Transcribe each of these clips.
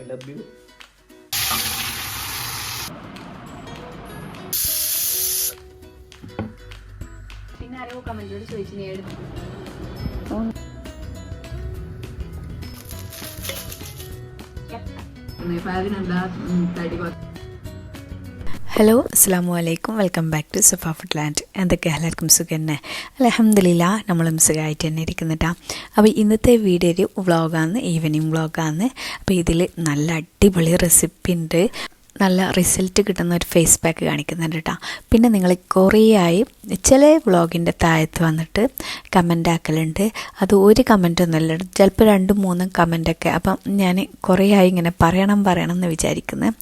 I love you. പിന്നെ ആരോ കമന്റിലൂടെ ചോദിച്ചു നീ എടുത്തു ഹലോ അസ്സാമു അലൈക്കും welcome back to Safa Food Land. എന്തൊക്കെ എല്ലാവർക്കും സുഖം തന്നെ? അൽഹംദുലില്ലാ നമ്മളും സുഖമായിട്ട് തന്നെ ഇരിക്കുന്നിട്ടാ. അപ്പോൾ ഇന്നത്തെ വീഡിയോ ഒരു വ്ളോഗാണ്, ഈവനിങ് വ്ളോഗാണ്. അപ്പോൾ ഇതിൽ നല്ല അടിപൊളി റെസിപ്പി ഉണ്ട്, നല്ല റിസൾട്ട് കിട്ടുന്ന ഒരു ഫേസ് പാക്ക് കാണിക്കുന്നുണ്ട് കേട്ടോ. പിന്നെ നിങ്ങൾ കുറേ ആയി ചില വ്ളോഗിൻ്റെ താഴത്ത് വന്നിട്ട് കമൻ്റ് ആക്കലുണ്ട്. അത് ഒരു കമൻറ്റൊന്നുമല്ല, ചിലപ്പോൾ 2-3 കമൻറ്റൊക്കെ. അപ്പം ഞാൻ കുറേ ആയി ഇങ്ങനെ പറയണം എന്ന് വിചാരിക്കുന്നത്.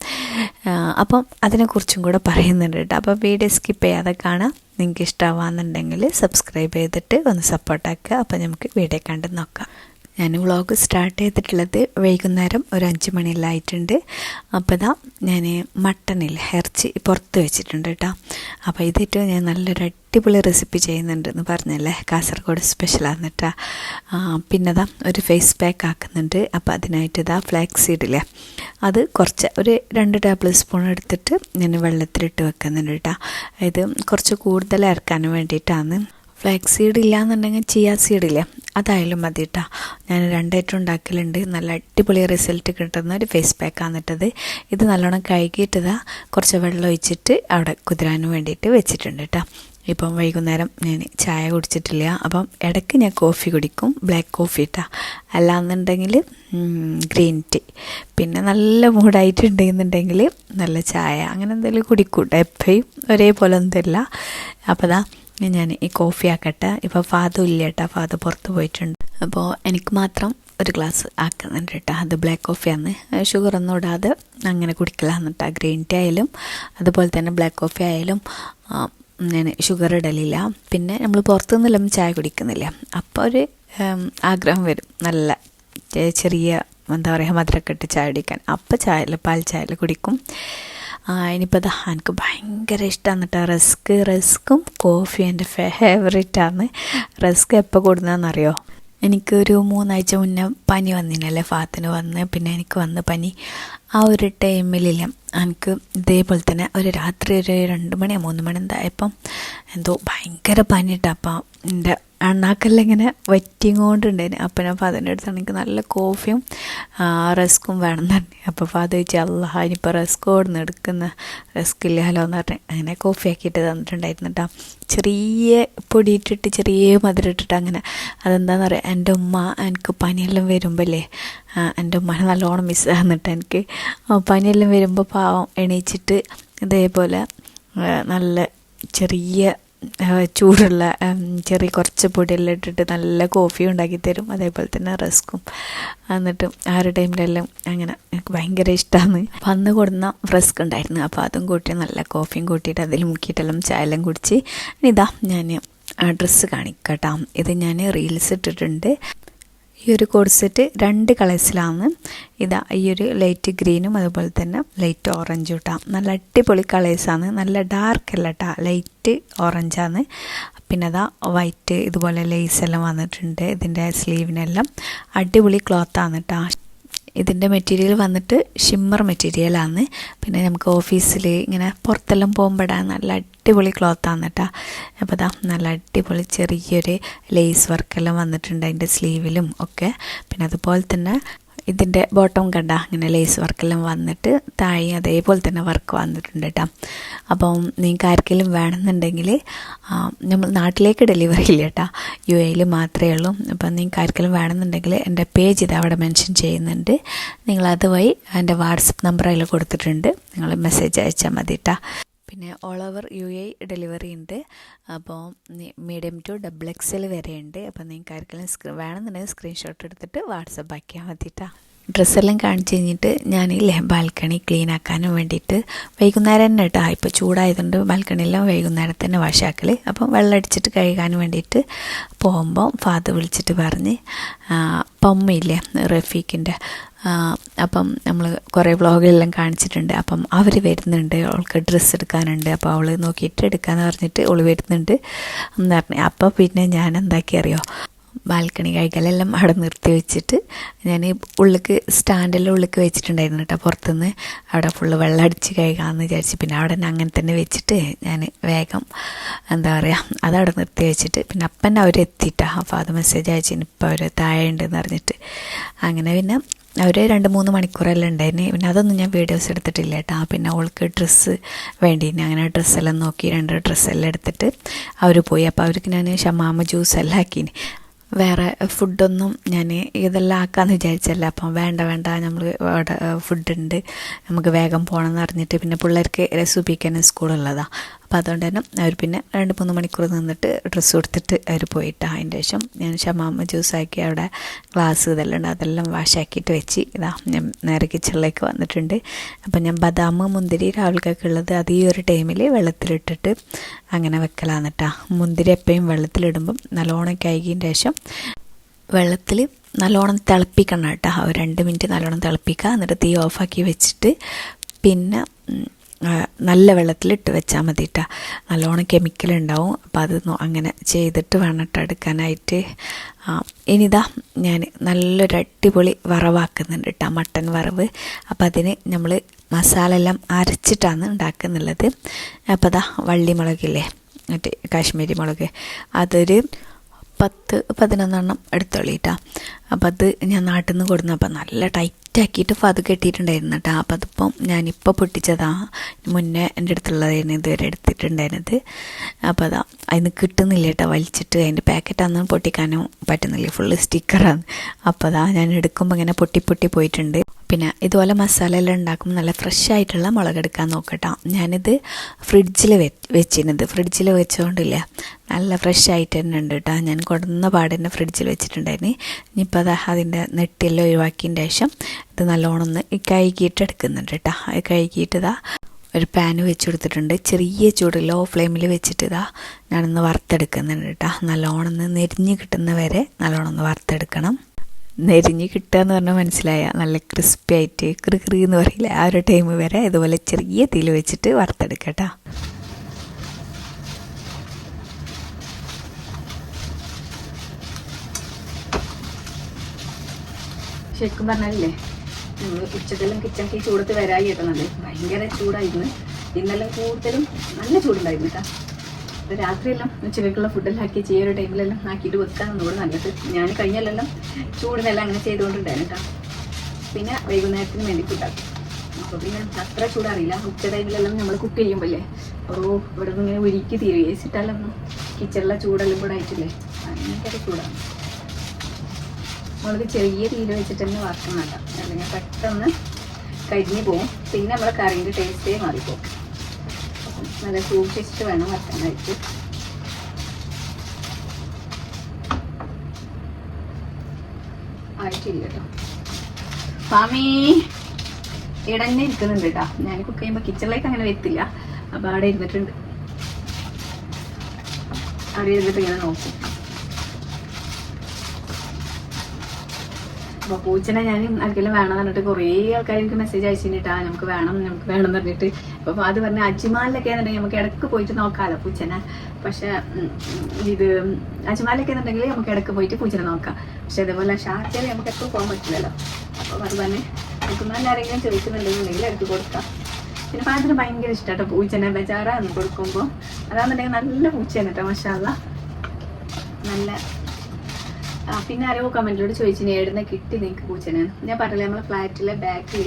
അപ്പം അതിനെക്കുറിച്ചും കൂടെ പറയുന്നുണ്ട് കേട്ടോ. അപ്പോൾ വീഡിയോ സ്കിപ്പ് ചെയ്യാതെ കാണാം. നിങ്ങൾക്ക് ഇഷ്ടമാവാന്നുണ്ടെങ്കിൽ സബ്സ്ക്രൈബ് ചെയ്തിട്ട് ഒന്ന് സപ്പോർട്ടാക്കുക. അപ്പോൾ നമുക്ക് വീഡിയോ കണ്ട് നോക്കാം. ഞാൻ വ്ളോഗ് സ്റ്റാർട്ട് ചെയ്തിട്ടുള്ളത് വൈകുന്നേരം ഒരു 5 മണിയിലായിട്ടുണ്ട്. അപ്പോൾ ഇതാ ഞാൻ മട്ടനില്ല ഇറച്ചി പുറത്ത് വെച്ചിട്ടുണ്ട് കേട്ടോ. അപ്പോൾ ഇതിട്ട് ഞാൻ നല്ലൊരു അടിപൊളി റെസിപ്പി ചെയ്യുന്നുണ്ടെന്ന് പറഞ്ഞല്ലേ, കാസർഗോഡ് സ്പെഷ്യലാണ് കേട്ടോ. പിന്നെ ഇതാ ഒരു ഫേസ് പാക്ക് ആക്കുന്നുണ്ട്. അപ്പോൾ അതിനായിട്ട് ഇതാ ഫ്ലാക്സ് സീഡില്ലേ, അത് കുറച്ച് ഒരു 2 ടേബിൾ സ്പൂൺ എടുത്തിട്ട് ഞാൻ വെള്ളത്തിലിട്ട് വെക്കുന്നുണ്ട് കേട്ടോ. ഇത് കുറച്ച് കൂടുതൽ ഇറക്കാൻ വേണ്ടിയിട്ടാണ്. ഫ്ലാക്സ് സീഡ് ഇല്ലയെന്നുണ്ടെങ്കിൽ ചിയ സീഡില്ലേ, അതായാലും മതി കേട്ടോ. ഞാൻ 2 ഐറ്റം ഉണ്ടാക്കലുണ്ട്. നല്ല അടിപൊളി റിസൾട്ട് കിട്ടുന്ന ഒരു ഫേസ് പാക്കാണ് ഇട്ടത്. ഇത് നല്ലോണം കഴുകിയിട്ടതാ കുറച്ച് വെള്ളം ഒഴിച്ചിട്ട് അവിടെ കുതിരാൻ വേണ്ടിയിട്ട് വെച്ചിട്ടുണ്ട് കേട്ടോ. ഇപ്പം വൈകുന്നേരം ഞാൻ ചായ കുടിച്ചിട്ടില്ല. അപ്പം ഇടയ്ക്ക് ഞാൻ കോഫി കുടിക്കും, ബ്ലാക്ക് കോഫി ഇട്ടാ, അല്ലാന്നുണ്ടെങ്കിൽ ഗ്രീൻ ടീ. പിന്നെ നല്ല മൂഡായിട്ടുണ്ടെന്നുണ്ടെങ്കിൽ നല്ല ചായ, അങ്ങനെ എന്തെങ്കിലും കുടിക്കൂട്ടോ. എപ്പോഴും ഒരേപോലെ ഒന്നുമില്ല. അപ്പോൾ ദാ ഞാൻ ഈ കോഫി ആക്കട്ടെ. ഇപ്പോൾ ഫാദും ഇല്ല കേട്ടോ, ഫാദർ പുറത്ത് പോയിട്ടുണ്ട്. അപ്പോൾ എനിക്ക് മാത്രം ഒരു ഗ്ലാസ് ആക്കുന്നുണ്ട് കേട്ടോ. അത് ബ്ലാക്ക് കോഫിയാണ്, ഷുഗറൊന്നും ഇടാതെ അങ്ങനെ കുടിക്കലാന്ന് കേട്ടോ. ഗ്രീൻ ടീ ആയാലും അതുപോലെ തന്നെ ബ്ലാക്ക് കോഫി ആയാലും ഞാൻ ഷുഗർ ഇടലില്ല. പിന്നെ നമ്മൾ പുറത്തുനിന്നെല്ലാം ചായ കുടിക്കുന്നില്ല, അപ്പോൾ ഒരു ആഗ്രഹം വരും നല്ല ചെറിയ എന്താ പറയുക മധുരമൊക്കെ ഇട്ട് ചായ കുടിക്കാൻ. അപ്പോൾ പാൽ ചായയിൽ കുടിക്കും. ഇനിയിപ്പോൾ അത് എനിക്ക് ഭയങ്കര ഇഷ്ടമാണ് കേട്ടോ. റസ്ക്കും കോഫി എൻ്റെ ഫേവറേറ്റാണ്. റസ്ക് എപ്പോൾ കൊടുക്കുന്നതെന്നറിയോ? എനിക്കൊരു 3 ആഴ്ച മുന്നേ പനി വന്നിനല്ലേ, ഫാത്തിന് വന്ന് പിന്നെ എനിക്ക് വന്ന് പനി. ആ ഒരു ടൈമിലില്ല എനിക്ക് ഇതേപോലെ തന്നെ ഒരു രാത്രി ഒരു 2 മണിയോ 3 മണി എന്തായപ്പം എന്തോ ഭയങ്കര പനിയിട്ടാണ്. അപ്പം എൻ്റെ അണ്ണാക്കെല്ലാം ഇങ്ങനെ വറ്റിങ്ങോണ്ടുണ്ടായിരുന്നു. അപ്പം ഞാൻ ഫാദറിൻ്റെ അടുത്താണ് എനിക്ക് നല്ല കോഫിയും റസ്ക്കും വേണം എന്ന് പറഞ്ഞു. അപ്പോൾ ഫാദർ ചോദിച്ചു, അല്ലാ ഇനിയിപ്പോൾ റസ്ക് ഓടുന്ന് എടുക്കുന്ന റസ്ക് ഇല്ലല്ലോ എന്ന് പറഞ്ഞ് അങ്ങനെ കോഫി ആക്കിയിട്ട് തന്നിട്ടുണ്ടായിരുന്നു കേട്ടോ. ചെറിയ പൊടിയിട്ടിട്ട് ചെറിയ മധുരം ഇട്ടിട്ട് അങ്ങനെ. അതെന്താണെന്ന് പറയാം, എൻ്റെ ഉമ്മ എനിക്ക് പനിയെല്ലാം വരുമ്പോഴല്ലേ, എൻ്റെ ഉമ്മനെ നല്ലോണം മിസ്സാകുന്നിട്ട് എനിക്ക്. പനിയെല്ലാം വരുമ്പോൾ പാവം എണീച്ചിട്ട് ഇതേപോലെ നല്ല ചെറിയ ചൂടുള്ള ചെറിയ കുറച്ച് പൊടിയെല്ലാം ഇട്ടിട്ട് നല്ല കോഫി ഉണ്ടാക്കി തരും, അതേപോലെ തന്നെ റസ്ക്കും. എന്നിട്ട് ആ ഒരു ടൈമിലെല്ലാം അങ്ങനെ എനിക്ക് ഭയങ്കര ഇഷ്ടമാണ്. അപ്പം അന്ന് കൊടുന്ന റസ്ക് ഉണ്ടായിരുന്നു. അപ്പോൾ അതും കൂട്ടി നല്ല കോഫിയും കൂട്ടിയിട്ട് അതിൽ മുക്കിയിട്ടെല്ലാം ചായയെല്ലാം കുടിച്ച്. ഇതാ ഞാൻ ഡ്രസ്സ് കാണിക്കട്ടോ. ഇത് ഞാൻ റീൽസ് ഇട്ടിട്ടുണ്ട്. ഈ ഒരു കോഡ് സെറ്റ് 2 കളേഴ്സിലാണ്. ഇതാ ഈ ഒരു ലൈറ്റ് ഗ്രീനും അതുപോലെ തന്നെ ലൈറ്റ് ഓറഞ്ചും ഇട്ടാം. നല്ല അടിപൊളി കളേഴ്സാണ്, നല്ല ഡാർക്ക് അല്ല കേട്ടോ, ലൈറ്റ് ഓറഞ്ചാണ്. പിന്നെ അതാ വൈറ്റ് ഇതുപോലെ ലേസ് എല്ലാം വന്നിട്ടുണ്ട്. ഇതിൻ്റെ സ്ലീവിനെല്ലാം അടിപൊളി ക്ലോത്താണ് കേട്ടോ. ഇതിൻ്റെ മെറ്റീരിയൽ വന്നിട്ട് ഷിമ്മർ മെറ്റീരിയലാണ്. പിന്നെ നമുക്ക് ഓഫീസിൽ ഇങ്ങനെ പുറത്തെല്ലാം പോകുമ്പോഴാണ് നല്ല അടിപൊളി ക്ലോത്താണ് കേട്ടോ. അപ്പോൾ ഇതാ നല്ല അടിപൊളി ചെറിയൊരു ലേസ് വർക്കെല്ലാം വന്നിട്ടുണ്ട് അതിൻ്റെ സ്ലീവിലും ഒക്കെ. പിന്നെ അതുപോലെ തന്നെ ഇതിൻ്റെ ബോട്ടം കണ്ട അങ്ങനെ ലേസ് വർക്കെല്ലാം വന്നിട്ട് താഴെ അതേപോലെ തന്നെ വർക്ക് വന്നിട്ടുണ്ട് കേട്ടോ. അപ്പം നിങ്ങൾക്ക് ആർക്കെങ്കിലും വേണമെന്നുണ്ടെങ്കിൽ നമ്മൾ നാട്ടിലേക്ക് ഡെലിവറി ഇല്ല കേട്ടോ, UAE മാത്രമേ ഉള്ളൂ. അപ്പം നിങ്ങൾക്ക് ആർക്കെങ്കിലും വേണമെന്നുണ്ടെങ്കിൽ എൻ്റെ പേജ് ഇത് അവിടെ മെൻഷൻ ചെയ്യുന്നുണ്ട്. നിങ്ങൾ അതുവഴി എൻ്റെ വാട്സപ്പ് നമ്പർ അതിൽ കൊടുത്തിട്ടുണ്ട്, നിങ്ങൾ മെസ്സേജ് അയച്ചാൽ മതി കേട്ടോ. പിന്നെ ഓൾ ഓവർ UAE ഡെലിവറി ഉണ്ട്. അപ്പോൾ മീഡിയം ടു XXL വരെ ഉണ്ട്. അപ്പോൾ നിങ്ങൾക്ക് ആർക്കെങ്കിലും വേണമെന്നുണ്ടെങ്കിൽ സ്ക്രീൻഷോട്ട് എടുത്തിട്ട് വാട്സപ്പ് ആക്കിയാൽ മതിട്ടാ. ഡ്രസ്സെല്ലാം കാണിച്ച് കഴിഞ്ഞിട്ട് ഞാനില്ലേ ബാൽക്കണി ക്ലീൻ ആക്കാനും വേണ്ടിയിട്ട് വൈകുന്നേരം തന്നെ കേട്ടോ. ഇപ്പോൾ ചൂടായതുകൊണ്ട് ബാൽക്കണിയെല്ലാം വൈകുന്നേരം തന്നെ വാഷാക്കൽ. അപ്പം വെള്ളം അടിച്ചിട്ട് കഴുകാനും വേണ്ടിയിട്ട് പോകുമ്പോൾ ഫാദർ വിളിച്ചിട്ട് പറഞ്ഞ് പമ്മയില്ലേ റഫീഖിൻ്റെ, അപ്പം നമ്മൾ കുറേ വ്ളോഗെല്ലാം കാണിച്ചിട്ടുണ്ട്. അപ്പം അവർ വരുന്നുണ്ട്, അവൾക്ക് ഡ്രസ്സ് എടുക്കാനുണ്ട്, അപ്പോൾ അവൾ നോക്കിയിട്ട് എടുക്കാമെന്ന് പറഞ്ഞിട്ട് അവൾ വരുന്നുണ്ട് എന്ന് പറഞ്ഞു. അപ്പോൾ പിന്നെ ഞാൻ എന്താക്കി അറിയോ, ബാൽക്കണി കഴുകലെല്ലാം അവിടെ നിർത്തി വെച്ചിട്ട് ഞാൻ ഉള്ളിലേക്ക് സ്റ്റാൻഡെല്ലാം ഉള്ളിലേക്ക് വെച്ചിട്ടുണ്ടായിരുന്നു കേട്ടോ. പുറത്തുനിന്ന് അവിടെ ഫുള്ള് വെള്ളം അടിച്ച് കഴുകാമെന്ന് വിചാരിച്ച് പിന്നെ അവിടെ അങ്ങനെ തന്നെ വെച്ചിട്ട് ഞാൻ വേഗം എന്താ പറയുക അതവിടെ നിർത്തി വെച്ചിട്ട് പിന്നെ അപ്പം അവരെത്തിയിട്ടാണ്. അപ്പോൾ അത് മെസ്സേജ് അയച്ചിന് ഇപ്പോൾ അവർ താഴെ ഉണ്ടെന്ന് അറിഞ്ഞിട്ട്. അങ്ങനെ പിന്നെ അവർ 2-3 മണിക്കൂറെല്ലാം ഉണ്ടായിരുന്നു. പിന്നെ അതൊന്നും ഞാൻ വീഡിയോസ് എടുത്തിട്ടില്ല കേട്ടോ. പിന്നെ അവൾക്ക് ഡ്രസ്സ് വേണ്ടിന് അങ്ങനെ ഡ്രസ്സെല്ലാം നോക്കി 2 ഡ്രസ്സെല്ലാം എടുത്തിട്ട് അവർ പോയി. അപ്പോൾ അവർക്ക് ഞാൻ ഷമാമ ജ്യൂസെല്ലാം ആക്കിന്. വേറെ ഫുഡൊന്നും ഞാൻ ഇതെല്ലാം ആക്കാമെന്ന് വിചാരിച്ചല്ല. അപ്പം വേണ്ട നമ്മൾ അവിടെ ഫുഡുണ്ട് നമുക്ക് വേഗം പോകണമെന്ന് പറഞ്ഞിട്ട് പിന്നെ പിള്ളേർക്ക് സുബിക്കാൻ സ്കൂളുള്ളതാണ്. അപ്പോൾ അതുകൊണ്ട് തന്നെ അവർ പിന്നെ 2-3 മണിക്കൂർ നിന്നിട്ട് ഡ്രസ്സ് കൊടുത്തിട്ട് അവർ പോയിട്ടാണ്. അതിൻ്റെ ശേഷം ഞാൻ ഷമാമ ജ്യൂസാക്കി അവിടെ ഗ്ലാസ് ഇതെല്ലാം ഉണ്ട് അതെല്ലാം വാഷാക്കിയിട്ട് വെച്ച് ഇതാ ഞാൻ നേരെ കിച്ചണിലേക്ക് വന്നിട്ടുണ്ട്. അപ്പം ഞാൻ ബദാം മുന്തിരി രാവിലേക്കൊക്കെ ഉള്ളത് അത് ഈ ഒരു ടൈമിൽ വെള്ളത്തിലിട്ടിട്ട് അങ്ങനെ വെക്കലാന്നിട്ടാ. മുന്തിരി എപ്പോഴും വെള്ളത്തിലിടുമ്പം നല്ലോണം കഴുകിയതിൻ്റെ ശേഷം വെള്ളത്തിൽ നല്ലോണം തിളപ്പിക്കണം കേട്ടോ. 2 മിനിറ്റ് നല്ലോണം തിളപ്പിക്കുക. എന്നിട്ട് തീ ഓഫാക്കി വെച്ചിട്ട് പിന്നെ നല്ല വെള്ളത്തിലിട്ട് വെച്ചാൽ മതി കേട്ടോ. നല്ലോണം കെമിക്കൽ ഉണ്ടാവും. അപ്പോൾ അത് അങ്ങനെ ചെയ്തിട്ട് വേണം കേട്ടോ എടുക്കാനായിട്ട്. ഇനിതാ ഞാൻ നല്ലൊരു അടിപൊളി വറവാക്കുന്നുണ്ട് കേട്ടോ, മട്ടൻ വറവ്. അപ്പോൾ അതിന് നമ്മൾ മസാല എല്ലാം അരച്ചിട്ടാണ് ഉണ്ടാക്കുന്നുള്ളത്. അപ്പോൾ അതാ വള്ളിമുളകില്ലേ മറ്റേ കാശ്മീരി മുളക് അതൊരു 10-11 എടുത്തോളിട്ടാ. അപ്പം അത് ഞാൻ നാട്ടിൽ നിന്ന് കൊടുന്നപ്പോൾ നല്ല ടൈറ്റാക്കിയിട്ട് അത് കെട്ടിയിട്ടുണ്ടായിരുന്നു കേട്ടോ. അപ്പം അതിപ്പം ഞാനിപ്പോൾ പൊട്ടിച്ചതാണ്. മുന്നേ എൻ്റെ അടുത്തുള്ളതായിരുന്നു ഇതുവരെ എടുത്തിട്ടുണ്ടായിരുന്നത്. അപ്പോൾ അതാ അതിന് കിട്ടുന്നില്ല കേട്ടോ, വലിച്ചിട്ട് അതിൻ്റെ പാക്കറ്റ് അന്ന് പൊട്ടിക്കാനും പറ്റുന്നില്ല, ഫുള്ള് സ്റ്റിക്കറാണ്. അപ്പോൾ അതാ ഞാൻ എടുക്കുമ്പോൾ ഇങ്ങനെ പൊട്ടി പോയിട്ടുണ്ട്. പിന്നെ ഇതുപോലെ മസാല എല്ലാം ഉണ്ടാക്കുമ്പോൾ നല്ല ഫ്രഷ് ആയിട്ടുള്ള മുളകെടുക്കാൻ നോക്കട്ടോ. ഞാനിത് ഫ്രിഡ്ജിൽ വെച്ചിരുന്നത് ഫ്രിഡ്ജിൽ വെച്ചുകൊണ്ടില്ല, നല്ല ഫ്രഷ് ആയിട്ട് തന്നെ ഉണ്ട് കേട്ടോ. ഞാൻ കൊടുന്ന പാട് തന്നെ ഫ്രിഡ്ജിൽ വെച്ചിട്ടുണ്ടായിരുന്നു. ഇനിയിപ്പോൾ അത് അതിൻ്റെ നെട്ടിയെല്ലാം ഒഴിവാക്കിയതിൻ്റെ ശേഷം ഇത് നല്ലോണം ഒന്ന് കഴുകിയിട്ട് എടുക്കുന്നുണ്ട് കേട്ടോ. കഴുകിയിട്ട് ഇതാ ഒരു പാന് വെച്ച് കൊടുത്തിട്ടുണ്ട്. ചെറിയ ചൂട് ലോ ഫ്ലെയിമിൽ വെച്ചിട്ട് ഇതാ ഞാനൊന്ന് വറുത്തെടുക്കുന്നുണ്ട് കേട്ടോ. നല്ലോണം ഒന്ന് നെരിഞ്ഞ് കിട്ടുന്ന വരെ നല്ലോണം ഒന്ന് വറുത്തെടുക്കണം. നെരിഞ്ഞ് കിട്ടുക എന്ന് പറഞ്ഞാൽ മനസ്സിലായ നല്ല ക്രിസ്പി ആയിട്ട് കൃകൃ എന്ന് പറയില്ല, ആ ഒരു ടൈം വരെ ഇതുപോലെ ചെറിയ തീയിൽ വെച്ചിട്ട് വറുത്തെടുക്കട്ടോ. ശരിക്കും പറഞ്ഞാലേ നമ്മൾ ഉച്ചക്കെല്ലാം കിച്ചണിക്ക് ചൂടത്ത് വരായി കേട്ടത് ഭയങ്കര ചൂടായിരുന്നു. ഇന്നെല്ലാം കൂടുതലും നല്ല ചൂടുണ്ടായിരുന്നു കേട്ടോ. അപ്പോൾ രാത്രിയെല്ലാം ഉച്ചക്കുള്ള ഫുഡെല്ലാം ആക്കി ചെയ്യുന്ന ടൈമിലെല്ലാം ആക്കിയിട്ട് വെക്കാൻ ഒന്നുകൂടെ നല്ലത്. ഞാൻ കഴിഞ്ഞാലെല്ലാം ചൂടിനെല്ലാം അങ്ങനെ ചെയ്തുകൊണ്ടുണ്ടായിരുന്നു കേട്ടോ. പിന്നെ വൈകുന്നേരത്തിന് വേണ്ടി ഫുഡാക്കും. അപ്പോൾ പിന്നെ അത്ര ചൂടറിയില്ല. ഉച്ച ടൈമിലെല്ലാം നമ്മൾ കുക്ക് ചെയ്യുമ്പോഴല്ലേ ഇവിടെ നിന്ന് ഇങ്ങനെ ഉരുക്കി തീരുക വെച്ചിട്ടെല്ലാം കിച്ചണിലെ ചൂടെല്ലാം കൂടെ ആയിട്ടില്ലേ ഭയങ്കര ചൂടാണ്. മുളക് ചെറിയ തീയിൽ വെച്ചിട്ട് തന്നെ വറക്കണം കേട്ടോ, അല്ലെങ്കിൽ പെട്ടെന്ന് കരിഞ്ഞ് പോവും. പിന്നെ നമ്മളെ കറിൻ്റെ ടേസ്റ്റേ മാറിപ്പോവും. അപ്പം നല്ല സൂക്ഷിച്ചിട്ട് വേണം വറക്കാനായിട്ട്. ആയിട്ടില്ല കേട്ടോ. മാമി ഇടന്നെ ഇരിക്കുന്നുണ്ട് കേട്ടോ. ഞാൻ കുക്ക് ചെയ്യുമ്പോൾ കിച്ചണിലേക്ക് അങ്ങനെ വെത്തില്ല. അപ്പോൾ അവിടെ ഇരുന്നിട്ടുണ്ട്. അവിടെ ഇരുന്നിട്ട് ഇങ്ങനെ നോക്കും. അപ്പോൾ പൂച്ചനെ ഞാൻ ആർക്കെങ്കിലും വേണമെന്ന് പറഞ്ഞിട്ട് കുറേ ആൾക്കാർ എനിക്ക് മെസ്സേജ് അയച്ചിട്ടാ നമുക്ക് വേണം എന്ന് പറഞ്ഞിട്ട്. അപ്പോൾ അത് പറഞ്ഞാൽ അജ്മാലിലൊക്കെ എന്നുണ്ടെങ്കിൽ നമുക്ക് ഇടയ്ക്ക് പോയിട്ട് നോക്കാമല്ലോ പൂച്ചനെ. പക്ഷേ ഇത് അജ്മാലിലൊക്കെ എന്നുണ്ടെങ്കിൽ നമുക്ക് ഇടയ്ക്ക് പോയിട്ട് പൂച്ചനെ നോക്കാം. പക്ഷെ അതേപോലെ ഷാർജയിൽ നമുക്ക് എപ്പോൾ പോകാൻ പറ്റില്ലല്ലോ. അപ്പോൾ അത് തന്നെ അജ്മാലിൽ ആരെങ്കിലും ചോദിക്കുന്നുണ്ടെന്നുണ്ടെങ്കിൽ ഇടയ്ക്ക് കൊടുക്കാം. പിന്നെ പാത്രത്തിന് ഭയങ്കര ഇഷ്ടമാട്ടോ പൂച്ചനെ. ബജാറാന്ന് കൊടുക്കുമ്പോൾ അതാണെന്നുണ്ടെങ്കിൽ നല്ല പൂച്ചയാണ് കേട്ടോ, മാഷാ അല്ലാ നല്ല. പിന്നെ ആരോ കമൻറ്റിലൂടെ ചോദിച്ചിന് എവിടുന്ന് കിട്ടി നിങ്ങൾക്ക് പൂച്ചനെ. ഞാൻ പറഞ്ഞില്ലേ നമ്മളെ ഫ്ലാറ്റിലെ ബാക്കിൽ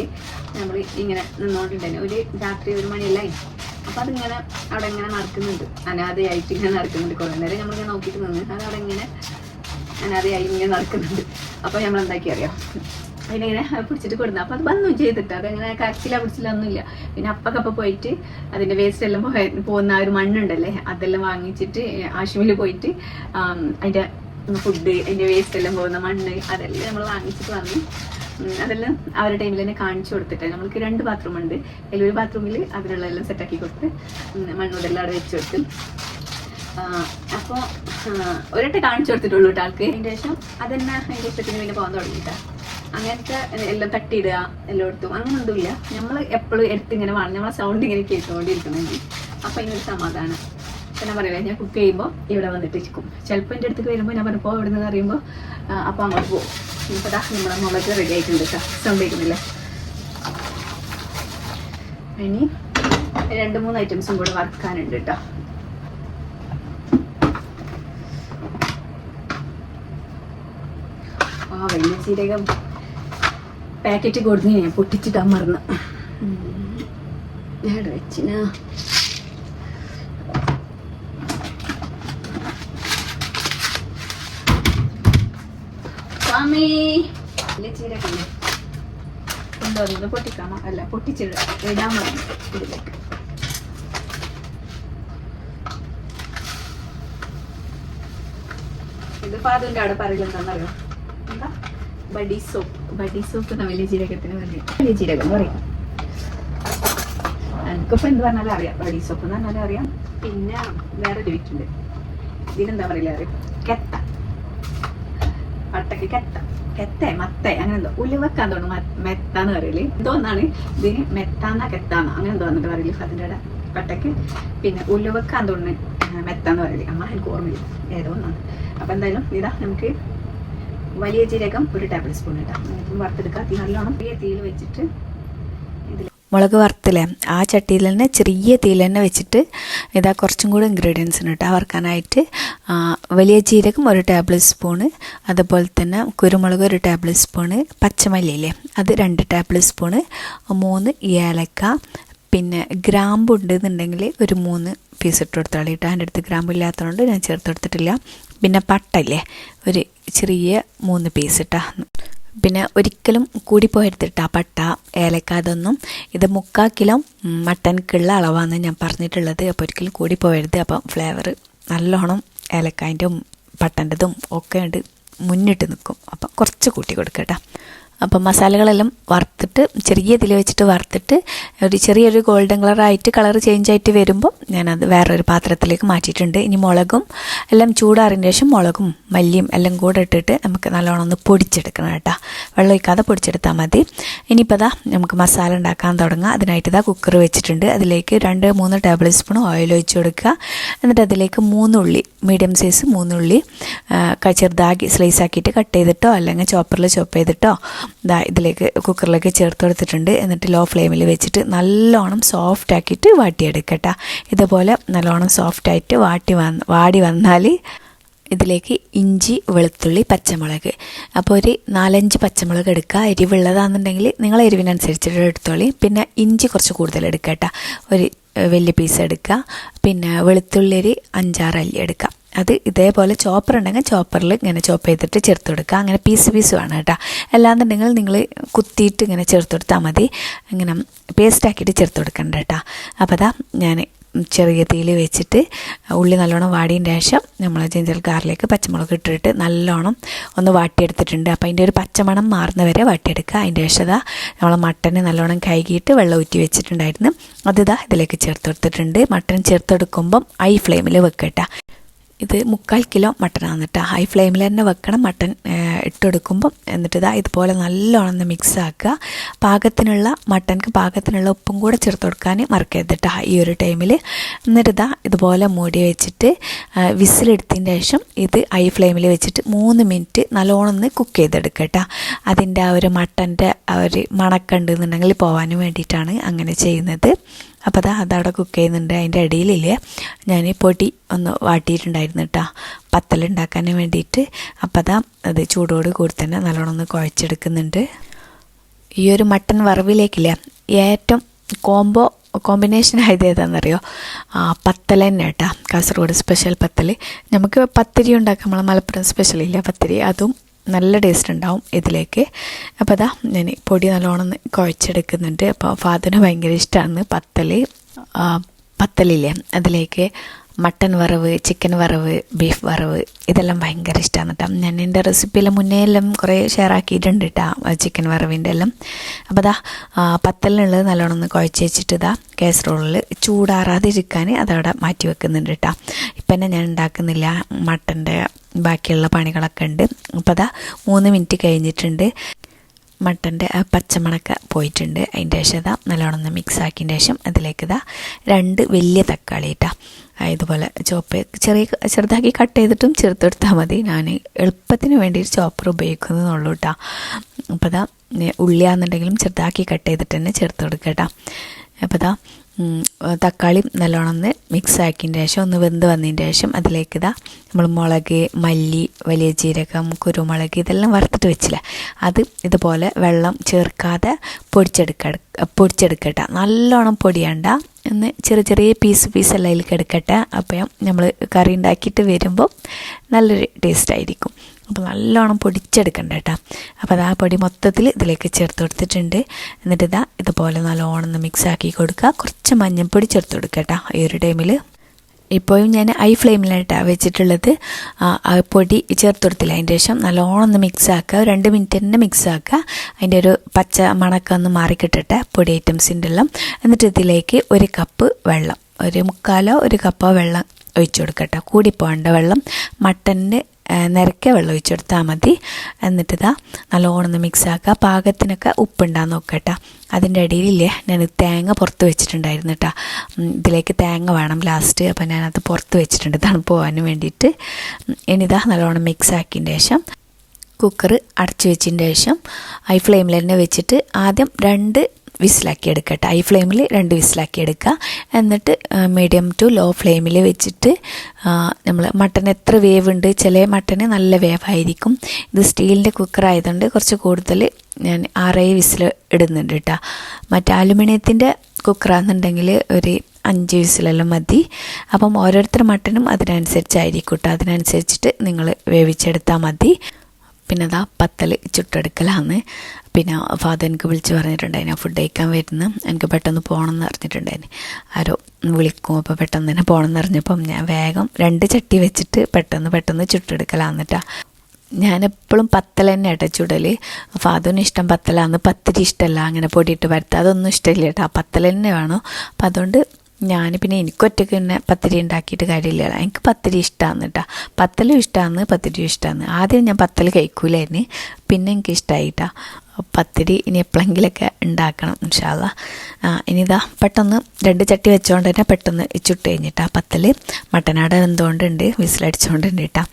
നമ്മൾ ഇങ്ങനെ നിന്നുകൊണ്ടിട്ടുണ്ടായിരുന്നു. ഒരു രാത്രി 1 മണിയെല്ലാം. അപ്പോൾ അതിങ്ങനെ അവിടെ ഇങ്ങനെ നടക്കുന്നുണ്ട്, അനാഥയായിട്ട് ഇങ്ങനെ നടക്കുന്നുണ്ട്. കുറേ നേരം നമ്മളിങ്ങനെ നോക്കിയിട്ട് നിന്ന് അത് അവിടെ ഇങ്ങനെ അനാഥയായി ഇങ്ങനെ നടക്കുന്നുണ്ട്. അപ്പോൾ നമ്മൾ എന്താക്കി അറിയാം, അതിനിങ്ങനെ പിടിച്ചിട്ട് കൊടുക്കുന്നത്. അപ്പോൾ അത് വന്നു ചെയ്തിട്ട് അതങ്ങനെ കരച്ചില്ല ഒന്നുമില്ല. പിന്നെ അപ്പൊക്കെ പോയിട്ട് അതിൻ്റെ വേസ്റ്റ് എല്ലാം പോകുന്ന ആ ഒരു മണ്ണുണ്ടല്ലേ അതെല്ലാം വാങ്ങിച്ചിട്ട് ആശുപത്രിയിൽ പോയിട്ട് അതിൻ്റെ ഫുഡ് അതിൻ്റെ വേസ്റ്റ് എല്ലാം പോകുന്ന മണ്ണ് അതെല്ലാം നമ്മൾ വാങ്ങിച്ചിട്ട് വന്നു. അതെല്ലാം ആ ഒരു ടൈമിൽ തന്നെ കാണിച്ചു കൊടുത്തിട്ട് നമ്മൾക്ക് 2 ബാത്റൂം ഉണ്ട്. അതിൽ ഒരു ബാത്റൂമിൽ അതിനുള്ള എല്ലാം സെറ്റാക്കി കൊടുത്ത് മണ്ണൂടെല്ലാം അവിടെ വെച്ച് കൊടുത്ത്. അപ്പോൾ ഒരൊട്ട കാണിച്ചു കൊടുത്തിട്ടുള്ളൂ കേട്ടോ ആൾക്ക്. അതിൻ്റെ ശേഷം അതെന്നെ അതിൻ്റെ ഇഷ്ടത്തിന് പിന്നെ പോകാൻ തുടങ്ങിയിട്ടാ. അങ്ങനത്തെ എല്ലാം തട്ടിയിടുക എല്ലായിടത്തും അങ്ങനൊന്നുമില്ല. നമ്മൾ എപ്പോഴും എടുത്തിങ്ങനെ വേണം നമ്മളെ സൗണ്ട് ഇങ്ങനെ കേട്ടുകൊണ്ടിരിക്കുന്നെങ്കിൽ അപ്പം അതിനൊരു സമാധാനം. ഞാൻ പറയില്ല, ഞാൻ കുക്ക് ചെയ്യുമ്പോൾ ഇവിടെ വന്നിട്ട് ചിക്കും. ചിലപ്പോൾ എൻ്റെ അടുത്തേക്ക് വരുമ്പോൾ ഞാൻ പറഞ്ഞപ്പോൾ ഇവിടെ നിന്ന് അറിയുമ്പോൾ അപ്പോൾ അങ്ങോട്ട് പോകും. ഇപ്പോൾ നമ്മുടെ മുളക് റെഡി ആയിട്ടുണ്ട് കേട്ടോ. സൗണ്ട് കേൾക്കുന്നില്ല. ഇനി 2-3 ഐറ്റംസും കൂടെ വറുക്കാനുണ്ട് കേട്ടോ. വലിയ ജീരകം പാക്കറ്റ് കൊടുത്ത് ഞാൻ പൊട്ടിച്ചിട്ടാൻ മറന്ന് ഞാൻ വെച്ചിനാ. സ്വാമി വലിയ ജീരകല്ലേ കൊണ്ടുവന്നത് പൊട്ടിക്കാമോ? അല്ല, പൊട്ടിച്ചിടാൻ മറന്നു ഇതിലേക്ക്. ഇത് പാതിൻ്റെ അവിടെ പറയില്ല എന്താണെന്നറിയോ? എന്താ ബഡി സോപ്പ് എന്ന വലിയ ജീരകത്തിന് പറയും. വലിയ ജീരകം പറയും. എനിക്കിപ്പോൾ എന്ത് പറഞ്ഞാലും അറിയാം. ബഡി സോപ്പ് എന്ന് പറഞ്ഞാലും അറിയാം. പിന്നെ വേറെ ചോദിച്ചിട്ടുണ്ട്, ഇതിനെന്താ പറയില്ല അറിയാം, കെത്ത. പട്ടക്ക് കെത്ത മത്ത അങ്ങനെ എന്തോ. ഉലുവക്കാൻ തോന്നുന്നു മെത്താന്ന് പറയല്. എന്തോന്നാണ് ഇതിന്, മെത്താന്ന കെത്താന്ന അങ്ങനെ എന്തോ വന്നിട്ട് പറയില്ല അതിൻ്റെ ഇട പട്ടക്ക്. പിന്നെ ഉലുവക്കാൻ തോന്നുന്നു മെത്താന്ന് പറയല്. അമ്മ എനിക്ക് ഓർമ്മയില്ല, ഏതോ ഒന്നാണ്. അപ്പം എന്തായാലും ഇതാ നമുക്ക് വലിയ ജീരകം 1 ടേബിൾ സ്പൂൺ ഇട്ടാം. നമുക്ക് വറുത്തെടുക്കാം. തീ നല്ലോണം ചെറിയ തീയിൽ വെച്ചിട്ട് മുളക് വറുത്തില്ലേ ആ ചട്ടിയിൽ തന്നെ ചെറിയ തീയിൽ തന്നെ വെച്ചിട്ട് ഇതാ കുറച്ചും കൂടെ ഇൻഗ്രീഡിയൻസ് ഉണ്ട് വറുക്കാനായിട്ട്. വലിയ ജീരകം 1 ടേബിൾ സ്പൂണ്, അതുപോലെ തന്നെ കുരുമുളക് 1 ടേബിൾ സ്പൂണ്, പച്ചമല്ലിയില്ലേ അത് 2 ടേബിൾ സ്പൂണ്, 3 ഏലക്ക, പിന്നെ ഗ്രാമ്പ് ഉണ്ടെന്നുണ്ടെങ്കിൽ ഒരു 3 പീസ് ഇട്ട് കൊടുത്താൽ ഇട്ടാൽ എൻ്റെ അടുത്ത് ഗ്രാമ്പ് ഇല്ലാത്തതുകൊണ്ട് ഞാൻ ചേർത്ത് കൊടുത്തിട്ടില്ല. പിന്നെ പട്ടയില്ലേ ഒരു ചെറിയ 3 പീസ് ഇട്ടാ. പിന്നെ ഒരിക്കലും കൂടിപ്പോയിരുത്തിട്ടാ പട്ട ഏലക്ക അതൊന്നും. ഇത് 3/4 കിലോ മട്ടൻക്കുള്ള അളവാണ് ഞാൻ പറഞ്ഞിട്ടുള്ളത്. അപ്പോൾ ഒരിക്കലും കൂടിപ്പോയരുത്. അപ്പം ഫ്ലേവർ നല്ലോണം ഏലക്കായൻ്റെയും പട്ടൻ്റെതും ഒക്കെ ഉണ്ട് മുന്നിട്ട് നിൽക്കും. അപ്പം കുറച്ച് കൂട്ടി കൊടുക്കട്ടോ. അപ്പം മസാലകളെല്ലാം വറുത്തിട്ട് ചെറിയ ഇതിൽ വെച്ചിട്ട് വറുത്തിട്ട് ഒരു ചെറിയൊരു ഗോൾഡൻ കളറായിട്ട് കളർ ചേഞ്ച് ആയിട്ട് വരുമ്പോൾ ഞാനത് വേറൊരു പാത്രത്തിലേക്ക് മാറ്റിയിട്ടുണ്ട്. ഇനി മുളകും എല്ലാം ചൂടാറിന് ശേഷം മുളകും മല്ലിയും എല്ലാം കൂടെ ഇട്ടിട്ട് നമുക്ക് നല്ലോണം ഒന്ന് പൊടിച്ചെടുക്കണം കേട്ടോ. വെള്ളം ഒഴിക്കാതെ പൊടിച്ചെടുത്താൽ മതി. ഇനിയിപ്പോൾ ഇതാ നമുക്ക് മസാല ഉണ്ടാക്കാൻ തുടങ്ങാം. അതിനായിട്ട് ഇതാ കുക്കർ വെച്ചിട്ടുണ്ട്. അതിലേക്ക് 2-3 ടേബിൾ സ്പൂൺ ഓയിൽ ഒഴിച്ച് കൊടുക്കുക. എന്നിട്ട് അതിലേക്ക് 3 ഉള്ളി, മീഡിയം സൈസ് 3 ഉള്ളി ചെറുതാക്കി സ്ലൈസ് ആക്കിയിട്ട് കട്ട് ചെയ്തിട്ടോ അല്ലെങ്കിൽ ചോപ്പറിൽ ചോപ്പ് ചെയ്തിട്ടോ ഇതിലേക്ക് കുക്കറിലേക്ക് ചേർത്ത് കൊടുത്തിട്ടുണ്ട്. എന്നിട്ട് ലോ ഫ്ലെയിമിൽ വെച്ചിട്ട് നല്ലോണം സോഫ്റ്റ് ആക്കിയിട്ട് വാട്ടിയെടുക്കട്ടെ. ഇതുപോലെ നല്ലോണം സോഫ്റ്റായിട്ട് വാടി വന്നാൽ ഇതിലേക്ക് ഇഞ്ചി, വെളുത്തുള്ളി, പച്ചമുളക്. അപ്പോൾ ഒരു 4-5 പച്ചമുളക് എടുക്കുക. എരിവുള്ളതാണെന്നുണ്ടെങ്കിൽ നിങ്ങൾ എരിവിനനുസരിച്ചിട്ട് എടുത്തോളി. പിന്നെ ഇഞ്ചി കുറച്ച് കൂടുതൽ എടുക്കട്ടെ, ഒരു വലിയ പീസ് എടുക്കുക. പിന്നെ വെളുത്തുള്ളി ഒരു 5-6 അല്ലി എടുക്കുക. അത് ഇതേപോലെ ചോപ്പർ ഉണ്ടെങ്കിൽ ചോപ്പറിൽ ഇങ്ങനെ ചോപ്പ് ചെയ്തിട്ട് ചേർത്ത് കൊടുക്കുക. അങ്ങനെ പീസ് വേണം കേട്ടോ. അല്ലാന്നുണ്ടെങ്കിൽ നിങ്ങൾ കുത്തിയിട്ട് ഇങ്ങനെ ചേർത്ത് കൊടുത്താൽ മതി. ഇങ്ങനെ പേസ്റ്റാക്കിയിട്ട് ചേർത്ത് കൊടുക്കണ്ട കേട്ടോ. അപ്പോൾ അതാ ഞാൻ ചെറിയ തീയിൽ വെച്ചിട്ട് ഉള്ളി നല്ലോണം വാടിയതിന് ശേഷം നമ്മൾ ജിഞ്ചർ ഗാർലിക് പച്ചമുളക് ഇട്ടിട്ട് നല്ലോണം ഒന്ന് വാട്ടിയെടുത്തിട്ടുണ്ട്. അപ്പോൾ അതിൻ്റെ ഒരു പച്ചമണം മാറുന്നവരെ വാട്ടിയെടുക്കുക. അതിൻ്റെ ശേഷം നമ്മൾ മട്ടന് നല്ലോണം കഴുകിയിട്ട് വെള്ളം ഊറ്റി വെച്ചിട്ടുണ്ടായിരുന്നു. അതിതാ ഇതിലേക്ക് ചേർത്ത് കൊടുത്തിട്ടുണ്ട്. മട്ടൻ ചേർത്തെടുക്കുമ്പം ഹൈ ഫ്ലെയിമിൽ വെക്കട്ടെ. ഇത് 3/4 കിലോ മട്ടനാണ് കേട്ടോ. ഹൈ ഫ്ലെയിമിൽ തന്നെ വെക്കണം മട്ടൻ ഇട്ടെടുക്കുമ്പം. എന്നിട്ട് ഇതുപോലെ നല്ലോണം ഒന്ന് മിക്സ് ആക്കുക. മട്ടൻക്ക് പാകത്തിനുള്ള ഉപ്പും കൂടെ ചേർത്ത് കൊടുക്കാൻ മറക്കരുത് കേട്ടോ ഈ ഒരു ടൈമിൽ. എന്നിട്ട് ഇതുപോലെ മൂടി വെച്ചിട്ട് വിസിലെടുത്തതിന് ശേഷം ഇത് ഹൈ ഫ്ലെയിമിൽ വെച്ചിട്ട് 3 മിനിറ്റ് നല്ലോണം ഒന്ന് കുക്ക് ചെയ്തെടുക്കുക കേട്ടോ. അതിൻ്റെ ആ ഒരു മട്ടൻ്റെ ആ ഒരു മണക്കുണ്ടെന്നുണ്ടെങ്കിൽ പോകാനും വേണ്ടിയിട്ടാണ് അങ്ങനെ ചെയ്യുന്നത്. അപ്പോൾ അതവിടെ കുക്ക് ചെയ്യുന്നുണ്ട്. അതിൻ്റെ ഇടയിലില്ലേ ഞാൻ പൊടി ഒന്ന് വാട്ടിയിട്ടുണ്ടായിരുന്നു കേട്ടോ പത്തലുണ്ടാക്കാൻ വേണ്ടിയിട്ട്. അപ്പോൾ അത് ചൂടോട് കൂടി തന്നെ നല്ലോണം ഒന്ന് കുഴച്ചെടുക്കുന്നുണ്ട്. ഈ ഒരു മട്ടൻ വറവിലേക്കില്ലേ ഏറ്റവും കോമ്പിനേഷൻ ആയത് ഏതാണെന്നറിയോ? പത്തൽ തന്നെ കേട്ടോ. കാസർഗോഡ് സ്പെഷ്യൽ പത്തൽ. നമുക്ക് പത്തിരി ഉണ്ടാക്കാം, നമ്മളെ മലപ്പുറം സ്പെഷ്യലില്ല പത്തിരി, അതും നല്ല ടേസ്റ്റ് ഉണ്ടാവും ഇതിലേക്ക്. അപ്പോൾ ഞാൻ പൊടി നല്ലോണം കുഴച്ചെടുക്കുന്നുണ്ട്. അപ്പോൾ ഫാദറിന് ഭയങ്കര ഇഷ്ടമാണ് പത്തലില്ലേ അതിലേക്ക് മട്ടൻ വറവ്, ചിക്കൻ വറവ്, ബീഫ് വറവ് ഇതെല്ലാം ഭയങ്കര ഇഷ്ടമാണ് കേട്ടോ. ഞാൻ എൻ്റെ റെസിപ്പിയെല്ലാം മുന്നേ എല്ലാം കുറേ ഷെയർ ആക്കിയിട്ടുണ്ട് കേട്ടോ ചിക്കൻ വറവിൻ്റെ എല്ലാം. അപ്പോൾ പത്തലിനുള്ളത് നല്ലോണം ഒന്ന് കുഴച്ച് വെച്ചിട്ട് കാസറോളിൽ ചൂടാറാതിരിക്കാൻ അതവിടെ മാറ്റി വെക്കുന്നുണ്ട് കേട്ടോ. ഇപ്പം തന്നെ ഞാൻ ഉണ്ടാക്കുന്നില്ല, മട്ടൻ്റെ ബാക്കിയുള്ള പണികളൊക്കെ ഉണ്ട്. അപ്പോൾ 3 മിനിറ്റ് കഴിഞ്ഞിട്ടുണ്ട്. മട്ടൻ്റെ പച്ചമണക്ക പോയിട്ടുണ്ട്. അതിൻ്റെ ശേഷം ഇതാ നല്ലോണം ഒന്ന് മിക്സ് ആക്കിയതിൻ്റെ ശേഷം അതിലേക്ക് ഇതാ 2 വലിയ തക്കാളി ഇട്ടാ ഇതുപോലെ ചെറുതാക്കി കട്ട് ചെയ്തിട്ടും ചേർത്തെടുത്താൽ മതി. ഞാൻ എളുപ്പത്തിന് വേണ്ടി ചോപ്പർ ഉപയോഗിക്കുന്നതെന്നുള്ളൂ കേട്ടോ. അപ്പോൾ ഇതാ ഉള്ളിയാണെന്നുണ്ടെങ്കിലും ചെറുതാക്കി കട്ട് ചെയ്തിട്ട് തന്നെ ചേർത്ത് കൊടുക്കുക കേട്ടോ. അപ്പോൾ ഇതാ തക്കാളി നല്ലോണം ഒന്ന് മിക്സ് ആക്കിയതിൻ്റെ ശേഷം ഒന്ന് വെന്ത് വന്നതിൻ്റെ ശേഷം അതിലേക്ക് ഇതാ നമ്മൾ മുളക്, മല്ലി, വലിയ ജീരകം, കുരുമുളക് ഇതെല്ലാം വറുത്തിട്ട് വെച്ചില്ല, അത് ഇതുപോലെ വെള്ളം ചേർക്കാതെ പൊടിച്ചെടുക്കട്ടെ. നല്ലോണം പൊടിയണ്ട, ഒന്ന് ചെറിയ പീസെല്ലാം അതിലേക്ക് എടുക്കട്ടെ. അപ്പം നമ്മൾ കറി ഉണ്ടാക്കിയിട്ട് വരുമ്പോൾ നല്ലൊരു ടേസ്റ്റ് ആയിരിക്കും. അപ്പോൾ നല്ലോണം പൊടിച്ചെടുക്കണ്ട കേട്ടോ. അപ്പോൾ അത് ആ പൊടി മൊത്തത്തിൽ ഇതിലേക്ക് ചേർത്ത് കൊടുത്തിട്ടുണ്ട്. എന്നിട്ട് ഇതാ ഇതുപോലെ നല്ലോണം ഒന്ന് മിക്സ് ആക്കി കൊടുക്കുക. കുറച്ച് മഞ്ഞൾപ്പൊടി ചേർത്ത് കൊടുക്കുക കേട്ടോ ഈ ഒരു ടൈമിൽ. ഇപ്പോഴും ഞാൻ ഹൈ ഫ്ലെയിമിലായിട്ടാണ് വെച്ചിട്ടുള്ളത്. പൊടി ചേർത്ത് കൊടുത്തില്ല. അതിൻ്റെ ശേഷം നല്ലോണം ഒന്ന് മിക്സ് ആക്കുക. 2 മിനിറ്റ് തന്നെ മിക്സ് ആക്കുക. അതിൻ്റെ ഒരു പച്ച മണക്കം ഒന്ന് മാറിക്കിട്ടട്ടെ പൊടി ഐറ്റംസിൻ്റെ എല്ലാം. എന്നിട്ട് ഇതിലേക്ക് 1 കപ്പ് വെള്ളം, 1/4 കപ്പോ വെള്ളം ഒഴിച്ചു കൊടുക്കട്ടെ. കൂടിപ്പോകേണ്ട വെള്ളം, മട്ടൻ്റെ നിരക്കെ വെള്ളം ഒഴിച്ചെടുത്താൽ മതി. എന്നിട്ട് ഇതാ നല്ലോണം ഒന്ന് മിക്സ് ആക്കുക. പാകത്തിനൊക്കെ ഉപ്പുണ്ടാകുന്ന നോക്കട്ടെ. അതിൻ്റെ ഇടയിലില്ലേ ഞാൻ തേങ്ങ പുറത്ത് വെച്ചിട്ടുണ്ടായിരുന്നു കേട്ടോ. ഇതിലേക്ക് തേങ്ങ വേണം ലാസ്റ്റ്. അപ്പോൾ ഞാനത് പുറത്ത് വെച്ചിട്ടുണ്ട് തണുപ്പ് പോകാൻ വേണ്ടിയിട്ട്. ഇനിതാ നല്ലോണം മിക്സ് ആക്കിയതിൻ്റെ ശേഷം കുക്കർ അടച്ചു വെച്ചതിൻ്റെ ശേഷം ഹൈ ഫ്ലെയിമിൽ തന്നെ വെച്ചിട്ട് ആദ്യം 2 വിസിലാക്കി എടുക്കട്ടെ. ഹൈ ഫ്ലെയിമിൽ 2 വിസിലാക്കി എടുക്കുക. എന്നിട്ട് മീഡിയം ടു ലോ ഫ്ലെയിമിൽ വെച്ചിട്ട് നമ്മൾ മട്ടൻ എത്ര വേവുണ്ട്, ചില മട്ടന് നല്ല വേവായിരിക്കും. ഇത് സ്റ്റീലിൻ്റെ കുക്കർ ആയതുകൊണ്ട് കുറച്ച് കൂടുതൽ ഞാൻ 6 വിസിൽ ഇടുന്നുണ്ട് കേട്ടോ. മറ്റേ അലുമിനിയത്തിൻ്റെ കുക്കറാണെന്നുണ്ടെങ്കിൽ ഒരു 5 വിസിലെല്ലാം മതി. അപ്പം ഓരോരുത്തർ മട്ടനും അതിനനുസരിച്ചായിരിക്കും കേട്ടോ. അതിനനുസരിച്ചിട്ട് നിങ്ങൾ വേവിച്ചെടുത്താൽ മതി. പിന്നെ അതാ പത്തൽ ചുട്ടെടുക്കലാന്ന്. പിന്നെ ഫാദർ എനിക്ക് വിളിച്ച് പറഞ്ഞിട്ടുണ്ടായിരുന്നു ഫുഡ് കഴിക്കാൻ വരുന്നു, എനിക്ക് പെട്ടെന്ന് പോകണം എന്ന് പറഞ്ഞിട്ടുണ്ടായിരുന്നു. ആരോ വിളിക്കും, അപ്പോൾ പെട്ടെന്ന് തന്നെ പോകണം എന്ന് പറഞ്ഞപ്പം ഞാൻ വേഗം 2 ചട്ടി വെച്ചിട്ട് പെട്ടെന്ന് ചുട്ടെടുക്കലാന്നിട്ടാ. ഞാനെപ്പോഴും പത്തൽ തന്നെ കേട്ടോ ചുടൽ. ഫാദറിന് ഇഷ്ടം പത്തലാന്ന്, പത്തിരി ഇഷ്ടമല്ല അങ്ങനെ പൊടിയിട്ട് വരുത്തുക, അതൊന്നും ഇഷ്ടമില്ല കേട്ടോ. പത്തൽ തന്നെ വേണം. അപ്പം അതുകൊണ്ട് ഞാൻ പിന്നെ എനിക്കൊറ്റയ്ക്ക് തന്നെ പത്തിരി ഉണ്ടാക്കിയിട്ട് കാര്യമില്ല. എനിക്ക് പത്തിരി ഇഷ്ടമാണ് കേട്ടോ. പത്തലും ഇഷ്ടമാണ്, പത്തിരിയും ഇഷ്ടമാണ്. ആദ്യം ഞാൻ പത്തൽ കഴിക്കൂലായിരുന്നു, പിന്നെ എനിക്ക് ഇഷ്ടമായിട്ടാ പത്തിരി. ഇനി എപ്പോഴെങ്കിലൊക്കെ ഉണ്ടാക്കണം ഇൻഷാ അല്ലാ. ഇനിതാ പെട്ടെന്ന് 2 ചട്ടി വെച്ചുകൊണ്ട് തന്നെ പെട്ടെന്ന് ചുട്ട് കഴിഞ്ഞിട്ടാ പത്തൽ. മട്ടനാട എന്തുകൊണ്ടുണ്ട് വിസിലടിച്ചുകൊണ്ടുണ്ട് കേട്ടോ.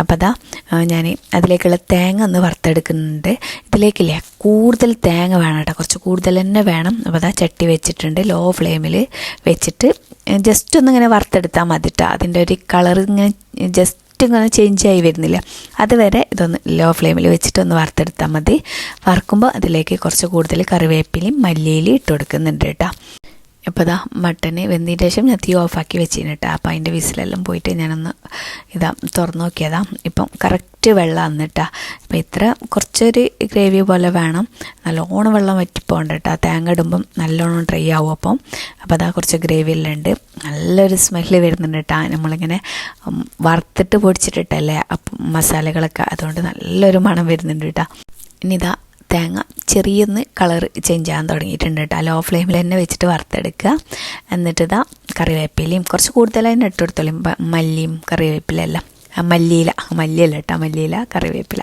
അപ്പോൾ അതാ ഞാൻ അതിലേക്കുള്ള തേങ്ങ ഒന്ന് വറുത്തെടുക്കുന്നുണ്ട്. ഇതിലേക്കില്ലേ കൂടുതൽ തേങ്ങ വേണം കേട്ടോ, കുറച്ച് കൂടുതൽ തന്നെ വേണം. അപ്പോൾ അതാ ചട്ടി വെച്ചിട്ടുണ്ട്, ലോ ഫ്ലെയിമിൽ വെച്ചിട്ട് ജസ്റ്റ് ഒന്നിങ്ങനെ വറുത്തെടുത്താൽ മതി കേട്ടോ. അതിൻ്റെ ഒരു കളർ ഇങ്ങനെ ജസ്റ്റ് ഇങ്ങനെ ചേഞ്ച് ആയി വരുന്നില്ല, അതുവരെ ഇതൊന്ന് ലോ ഫ്ലെയിമിൽ വെച്ചിട്ട് ഒന്ന് വറുത്തെടുത്താൽ മതി. വറുക്കുമ്പോൾ അതിലേക്ക് കുറച്ച് കൂടുതൽ കറിവേപ്പിലയും മല്ലിയിലയും ഇട്ട് കൊടുക്കുന്നുണ്ട് കേട്ടോ. അപ്പോൾ ഇതാ മട്ടന് വെന്തതിന് ശേഷം ഞാൻ തീ ഓഫാക്കി വെച്ചിരുന്നു കേട്ടോ. അപ്പോൾ അതിൻ്റെ വിസിലെല്ലാം പോയിട്ട് ഞാനൊന്ന് തുറന്ന് നോക്കിയതാ. ഇപ്പം കറക്റ്റ് വെള്ളം വന്നിട്ടാ. അപ്പോൾ ഇത്ര കുറച്ചൊരു ഗ്രേവി പോലെ വേണം, നല്ലോണം വെള്ളം വറ്റിപ്പോണ്ട കേട്ടോ. തേങ്ങ ഇടുമ്പം നല്ലോണം ഡ്രൈ ആവും. അപ്പോൾ അതാ കുറച്ച് ഗ്രേവിയിലുണ്ട്, നല്ലൊരു സ്മെല്ല് വരുന്നുണ്ട് കേട്ടോ. നമ്മളിങ്ങനെ വറുത്തിട്ട് പൊടിച്ചിട്ടിട്ടല്ലേ അപ്പം മസാലകളൊക്കെ, അതുകൊണ്ട് നല്ലൊരു മണം വരുന്നുണ്ട് കേട്ടോ. ഇനി ഇതാ തേങ്ങ ചെറിയൊന്ന് കളർ ചേഞ്ച് ചെയ്യാൻ തുടങ്ങിയിട്ടുണ്ട് കേട്ടോ. ലോ ഫ്ലെയിമിൽ തന്നെ വെച്ചിട്ട് വറുത്തെടുക്കുക. എന്നിട്ട് ഇതാ കറിവേപ്പിലയും കുറച്ച് കൂടുതൽ തന്നെ ഇട്ട് കൊടുത്തോളും, മല്ലിയും കറിവേപ്പിലെല്ലാം. മല്ലിയല്ല കേട്ടോ, മല്ലിയില കറിവേപ്പില.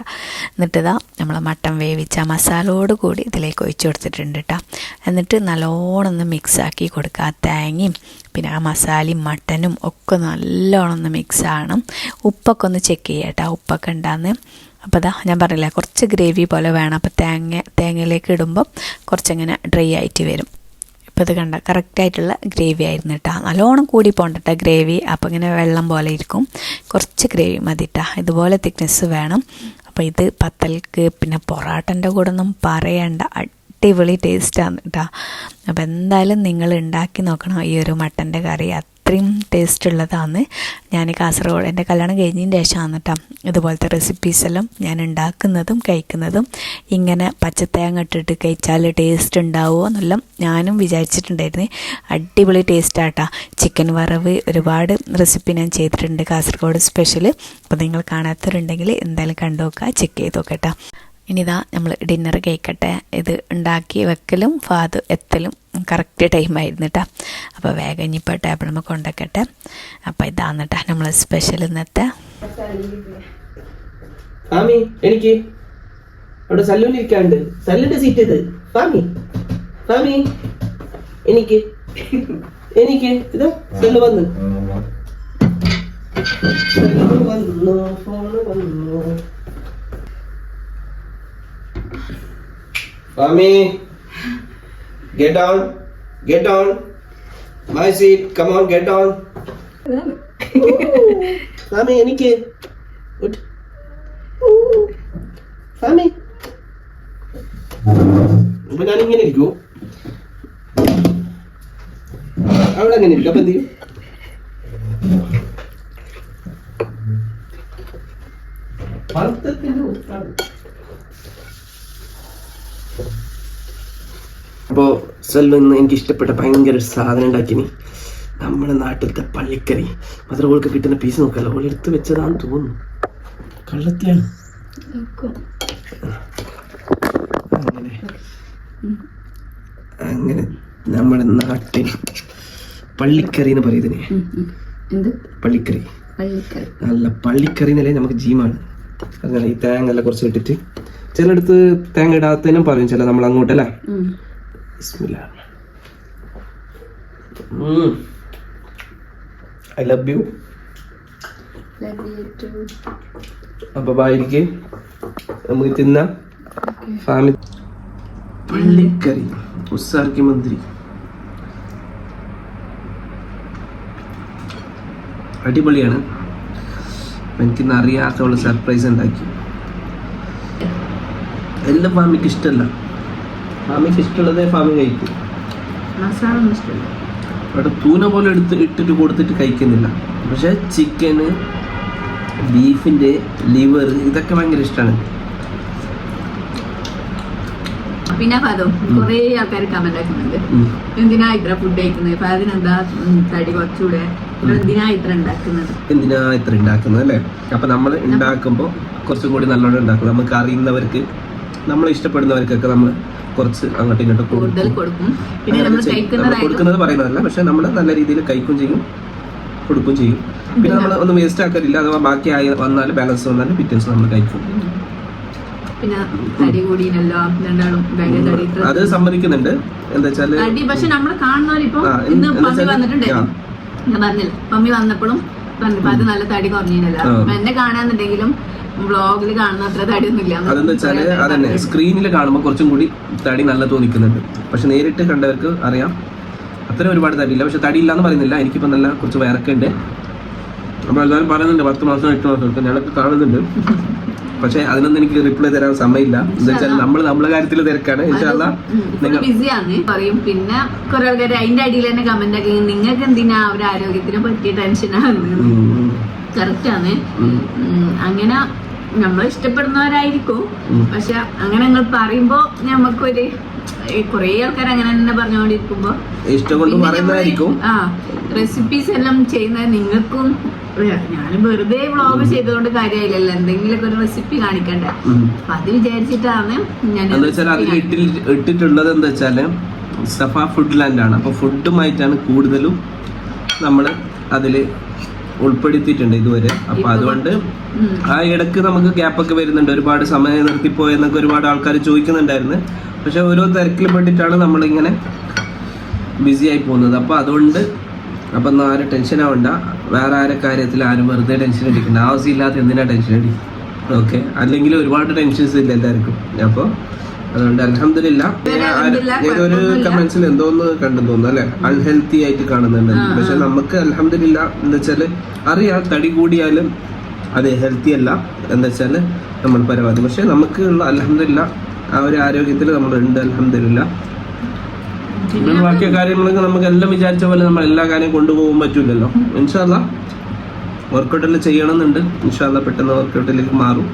എന്നിട്ടിതാ നമ്മൾ മട്ടൻ വേവിച്ച മസാലയോട് കൂടി ഇതിലേക്ക് ഒഴിച്ചു കൊടുത്തിട്ടുണ്ട് കേട്ടോ. എന്നിട്ട് നല്ലോണം ഒന്ന് മിക്സാക്കി കൊടുക്കുക. തേങ്ങയും പിന്നെ ആ മസാലയും മട്ടനും ഒക്കെ നല്ലോണം ഒന്ന് മിക്സ് ആവണം. ഉപ്പൊക്കെ ഒന്ന് ചെക്ക് ചെയ്യുക കേട്ടോ, ഉപ്പൊക്കെ ഉണ്ടാകുന്ന. അപ്പോൾ അതാ ഞാൻ പറഞ്ഞില്ല കുറച്ച് ഗ്രേവി പോലെ വേണം. അപ്പോൾ തേങ്ങയിലേക്ക് ഇടുമ്പം കുറച്ചങ്ങനെ ഡ്രൈ ആയിട്ട് വരും. ഇപ്പോൾ ഇത് കണ്ട കറക്റ്റായിട്ടുള്ള ഗ്രേവി ആയിരുന്നു കേട്ടോ. നല്ലോണം കൂടി പോകണ്ട ഗ്രേവി, അപ്പോൾ ഇങ്ങനെ വെള്ളം പോലെ ഇരിക്കും. കുറച്ച് ഗ്രേവി മതി കേട്ടോ, ഇതുപോലെ തിക്നെസ് വേണം. അപ്പോൾ ഇത് പത്തൽക്ക് പിന്നെ പൊറാട്ടൻ്റെ കൂടെ ഒന്നും പറയണ്ട, അടിപൊളി ടേസ്റ്റാണ് കേട്ടോ. അപ്പോൾ എന്തായാലും നിങ്ങൾ ഉണ്ടാക്കി നോക്കണം ഈ ഒരു മട്ടൻ്റെ കറി, അത്രയും ടേസ്റ്റ് ഉള്ളതാണ്. ഞാൻ കാസർഗോഡ് എൻ്റെ കല്യാണം കഴിഞ്ഞതിന് ശേഷമാണ് കേട്ടോ ഇതുപോലത്തെ റെസിപ്പീസെല്ലാം ഞാൻ ഉണ്ടാക്കുന്നതും കഴിക്കുന്നതും. ഇങ്ങനെ പച്ചത്തേങ്ങ ഇട്ടിട്ട് കഴിച്ചാൽ ടേസ്റ്റ് ഉണ്ടാവുമോ എന്നെല്ലാം ഞാനും വിചാരിച്ചിട്ടുണ്ടായിരുന്നു. അടിപൊളി ടേസ്റ്റാട്ടോ. ചിക്കൻ വറവ് ഒരുപാട് റെസിപ്പി ഞാൻ ചെയ്തിട്ടുണ്ട്, കാസർഗോഡ് സ്പെഷ്യൽ. അപ്പോൾ നിങ്ങൾ കാണാത്തവരുണ്ടെങ്കിൽ എന്തായാലും കണ്ടു നോക്കുക, ചെക്ക് ചെയ്ത് നോക്കട്ടോ. ഇനിതാ നമ്മൾ ഡിന്നർ കഴിക്കട്ടെ. ഇത് ഉണ്ടാക്കി വെക്കലും ഫാദർ എത്തലും കറക്റ്റ് ടൈമായിരുന്നു കേട്ടോ. അപ്പോൾ വേഗം ഇനിയിപ്പോൾ ടേബിളിൽ കൊണ്ടുവയ്ക്കട്ടെ. അപ്പോൾ ഇതാണ് കേട്ടോ നമ്മൾ സ്പെഷ്യൽ ഇന്നത്തെ. അവിടെ സല്ലൂന് ഇരിക്കാണ്ട്. സല്ലിന്റെ സീറ്റ് ഇത്. ഫാമി ഫാമി എനിക്ക് ഇതാ സല്ലു വന്നു. ഫോണ് വന്നു. ഫാമി get on my seat, come on, get on. ഫാമി എനിക്ക് ഫാമി ഇപ്പൊ ഞാനിങ്ങനെ ഇരിക്കൂ, അവിടെ അങ്ങനെ ഇരിക്കും. അപ്പൊ എന്ത് ചെയ്യും? അപ്പോ സെൽവന്ന് എനിക്ക് ഇഷ്ടപ്പെട്ട ഭയങ്കര ഒരു സാധനം ഉണ്ടാക്കിനി. നമ്മുടെ നാട്ടിലത്തെ പള്ളിക്കറി മധുരകൾക്ക് കിട്ടുന്ന പീസ് നോക്കാലോ, ഓൾ എടുത്ത് വെച്ചതാന്ന് തോന്നുന്നു. കള്ളത്തിയാണ്. അങ്ങനെ നമ്മുടെ നാട്ടിൽ പള്ളിക്കറി എന്ന് പറയുന്നതിന് പള്ളിക്കറി, നല്ല പള്ളിക്കറി എന്നല്ലേ നമുക്ക് ജീമാണ്. അങ്ങനെ ഈ തേങ്ങ എല്ലാം കുറച്ച് ഇട്ടിട്ട്, ചിലടത്ത് തേങ്ങ ഇടാത്തതിനും പറയും ചില നമ്മൾ അങ്ങോട്ടല്ല. I love you. അപ്പൊ ബായിരിക്ക് നമുക്ക് തിന്നാം. ഫാമിലി പള്ളിക്കറി ഉസ്സാർക്കി മന്ത്രി അടിപൊളിയാണ്. എനിക്കിന്ന് അറിയാത്തുള്ള സർപ്രൈസ് ഉണ്ടാക്കി. എല്ലാം ഫാമിക്ക് ഇഷ്ടമല്ല, ഫാമിക്ക് ഇഷ്ടമുള്ളതേ ഫാമി കഴിക്കും. അവിടെ തൂന പോലെ ഇട്ടിട്ട് കൊടുത്തിട്ട് കഴിക്കുന്നില്ല. പക്ഷെ ചിക്കന്, ബീഫിന്റെ ലിവർ ഇതൊക്കെ ഭയങ്കര ഇഷ്ടമാണ്. പിന്നെ ഫാദും കുറേ ആൾക്കാർ കമന്റ് ആക്കുന്നുണ്ട്, എന്തിനാ ഇത്ര ഫുഡ് കഴിക്കുന്നത്, ഫാദിനെന്താ തടി കുറച്ചുകൂടെ, എന്തിനാ ഇത്ര ഉണ്ടാക്കുന്നത് അല്ലേ? അപ്പൊ നമ്മൾ ഉണ്ടാക്കുമ്പോൾ കുറച്ചും കൂടി നല്ലോണം ഉണ്ടാക്കും. നമുക്ക് അറിയുന്നവർക്ക്, നമ്മളെ ഇഷ്ടപ്പെടുന്നവർക്കൊക്കെ നമ്മൾ കുറച്ച് അങ്ങോട്ടും ഇങ്ങോട്ടും കൊടുക്കും. പിന്നെ നമ്മൾ കൊടുക്കുന്നത് പറയുന്നതല്ല, പക്ഷെ നമ്മൾ നല്ല രീതിയിൽ കഴിക്കും ചെയ്യും, കൊടുക്കും ചെയ്യും. പിന്നെ നമ്മൾ ഒന്നും വേസ്റ്റ് ആക്കാറില്ല. അഥവാ ബാക്കി ആയി വന്നാലും ബാലൻസ് വന്നാലും പിറ്റേഴ്സ് നമ്മൾ കഴിക്കും. അത് സമ്മതിക്കുന്നുണ്ട്. എന്താ വെച്ചാല് പക്ഷെ നമ്മൾ കാണുന്നവരിപ്പോ ഇന്ന് പമ്മി വന്നിട്ടുണ്ടായിരുന്നു, ഞാൻ പറഞ്ഞില്ല, പമ്മി വന്നപ്പോഴും പറഞ്ഞു അത് നല്ല തടി കുറഞ്ഞില്ല. എന്നെ കാണാന്നുണ്ടെങ്കിലും വ്ളോഗിൽ കാണുന്ന അത്ര തടിയൊന്നും ഇല്ല. അതെന്താ വെച്ചാല് അതന്നെ സ്ക്രീനിൽ കാണുമ്പോൾ കുറച്ചും കൂടി തടി നല്ല തോന്നിക്കുന്നുണ്ട്. പക്ഷെ നേരിട്ട് കണ്ടവർക്ക് അറിയാം അത്ര ഒരുപാട് തടിയില്ല. പക്ഷെ തടിയില്ലാന്ന് പറയുന്നില്ല, എനിക്കിപ്പോ നല്ല കുറച്ച് വയറൊക്കെ ഉണ്ട്. അപ്പൊ എല്ലാവരും പറയുന്നുണ്ട് 10 മാസം 8 മാസം എടുക്കും, ഞാനൊക്കെ കാണുന്നുണ്ട്. പക്ഷെ അതിനൊന്നും എനിക്ക് റിപ്ലൈ തരാൻ സമയമില്ല. എന്താ വെച്ചാൽ നമ്മളെ കാര്യത്തിൽ തിരക്കാണ്. ബിസിയാണ് പറയും. പിന്നെ കുറെ ആൾക്കാർ അതിന്റെ അടിയിൽ തന്നെ കമന്റ് ആക്കി, നിങ്ങൾക്ക് എന്തിനാ അവരുടെ ആരോഗ്യത്തിന് പറ്റിയ ടെൻഷനാണ്. കറക്റ്റ് ആണ്. അങ്ങനെ നമ്മൾ ഇഷ്ടപ്പെടുന്നവരായിരിക്കും. പക്ഷെ അങ്ങനെ നിങ്ങൾ പറയുമ്പോ നമുക്കൊരു കൊറേ ആൾക്കാർ അങ്ങനെ തന്നെ പറഞ്ഞുകൊണ്ടിരിക്കുമ്പോ റെസിപ്പീസ് എല്ലാം ചെയ്യുന്നത് നിങ്ങൾക്കും. ഞാനും വെറുതെ വ്ളോഗ് ചെയ്തുകൊണ്ട് കാര്യമായില്ലല്ലോ, എന്തെങ്കിലുമൊക്കെ ഒരു റെസിപ്പി കാണിക്കണ്ടേ. അപ്പൊ അത് വിചാരിച്ചിട്ടാണ് ഞാൻ ഇട്ടിട്ടുള്ളത്. എന്താ വെച്ചാല് സഫ ഫുഡ് ലാൻഡ് ആണ്. അപ്പൊ ഫുഡുമായിട്ടാണ് കൂടുതലും നമ്മൾ അതില് ഉൾപ്പെടുത്തിയിട്ടുണ്ട് ഇതുവരെ. അപ്പൊ അതുകൊണ്ട് ആ ഇടക്ക് നമുക്ക് ഗ്യാപ്പൊക്കെ വരുന്നുണ്ട്. ഒരുപാട് സമയം നിർത്തിപ്പോയെന്നൊക്കെ ഒരുപാട് ആൾക്കാർ ചോദിക്കുന്നുണ്ടായിരുന്നു. പക്ഷെ ഓരോ തിരക്കിൽ പെട്ടിട്ടാണ് നമ്മളിങ്ങനെ ബിസി ആയി പോകുന്നത്. അപ്പൊ അതുകൊണ്ട് അപ്പം ആരും ടെൻഷൻ ആവണ്ട. വേറെ ആരെ കാര്യത്തിൽ ആരും വെറുതെ ടെൻഷൻ അടിക്കണ്ട. ആവശ്യമില്ലാത്ത എന്തിനാ ടെൻഷൻ അടി. ഓക്കെ, അല്ലെങ്കിൽ ഒരുപാട് ടെൻഷൻസ് ഇല്ല എല്ലാവർക്കും. അപ്പോൾ അതുകൊണ്ട് അൽഹംദുലില്ലാ. ഒരു കമന്റ്സിൽ എന്തോന്ന് കണ്ടെന്ന് തോന്നുന്നു അല്ലെ, അൺഹെൽത്തി ആയിട്ട് കാണുന്നുണ്ട്. പക്ഷെ നമുക്ക് അൽഹംദുലില്ലാ എന്താ വെച്ചാല് അറിയാം, തടി കൂടിയാലും അത് ഹെൽത്തി അല്ല എന്താ വെച്ചാല് നമ്മൾ പരമാവധി. പക്ഷെ നമുക്ക് ഉള്ള അൽഹംദുലില്ലാ ആ ഒരു ആരോഗ്യത്തിൽ നമ്മളുണ്ട് അൽഹംദുലില്ലാ. ബാക്കിയ കാര്യങ്ങളൊക്കെ നമുക്ക് എല്ലാം വിചാരിച്ച പോലെ നമ്മൾ എല്ലാ കാര്യം കൊണ്ടുപോകാൻ പറ്റൂലല്ലോ. ഇൻഷാ അല്ലാഹ് വർക്കൗട്ടെല്ലാം ചെയ്യണമെന്നുണ്ട്. ഇൻഷാ അല്ലാഹ് പെട്ടെന്ന് വർക്കൗട്ടിലേക്ക് മാറും.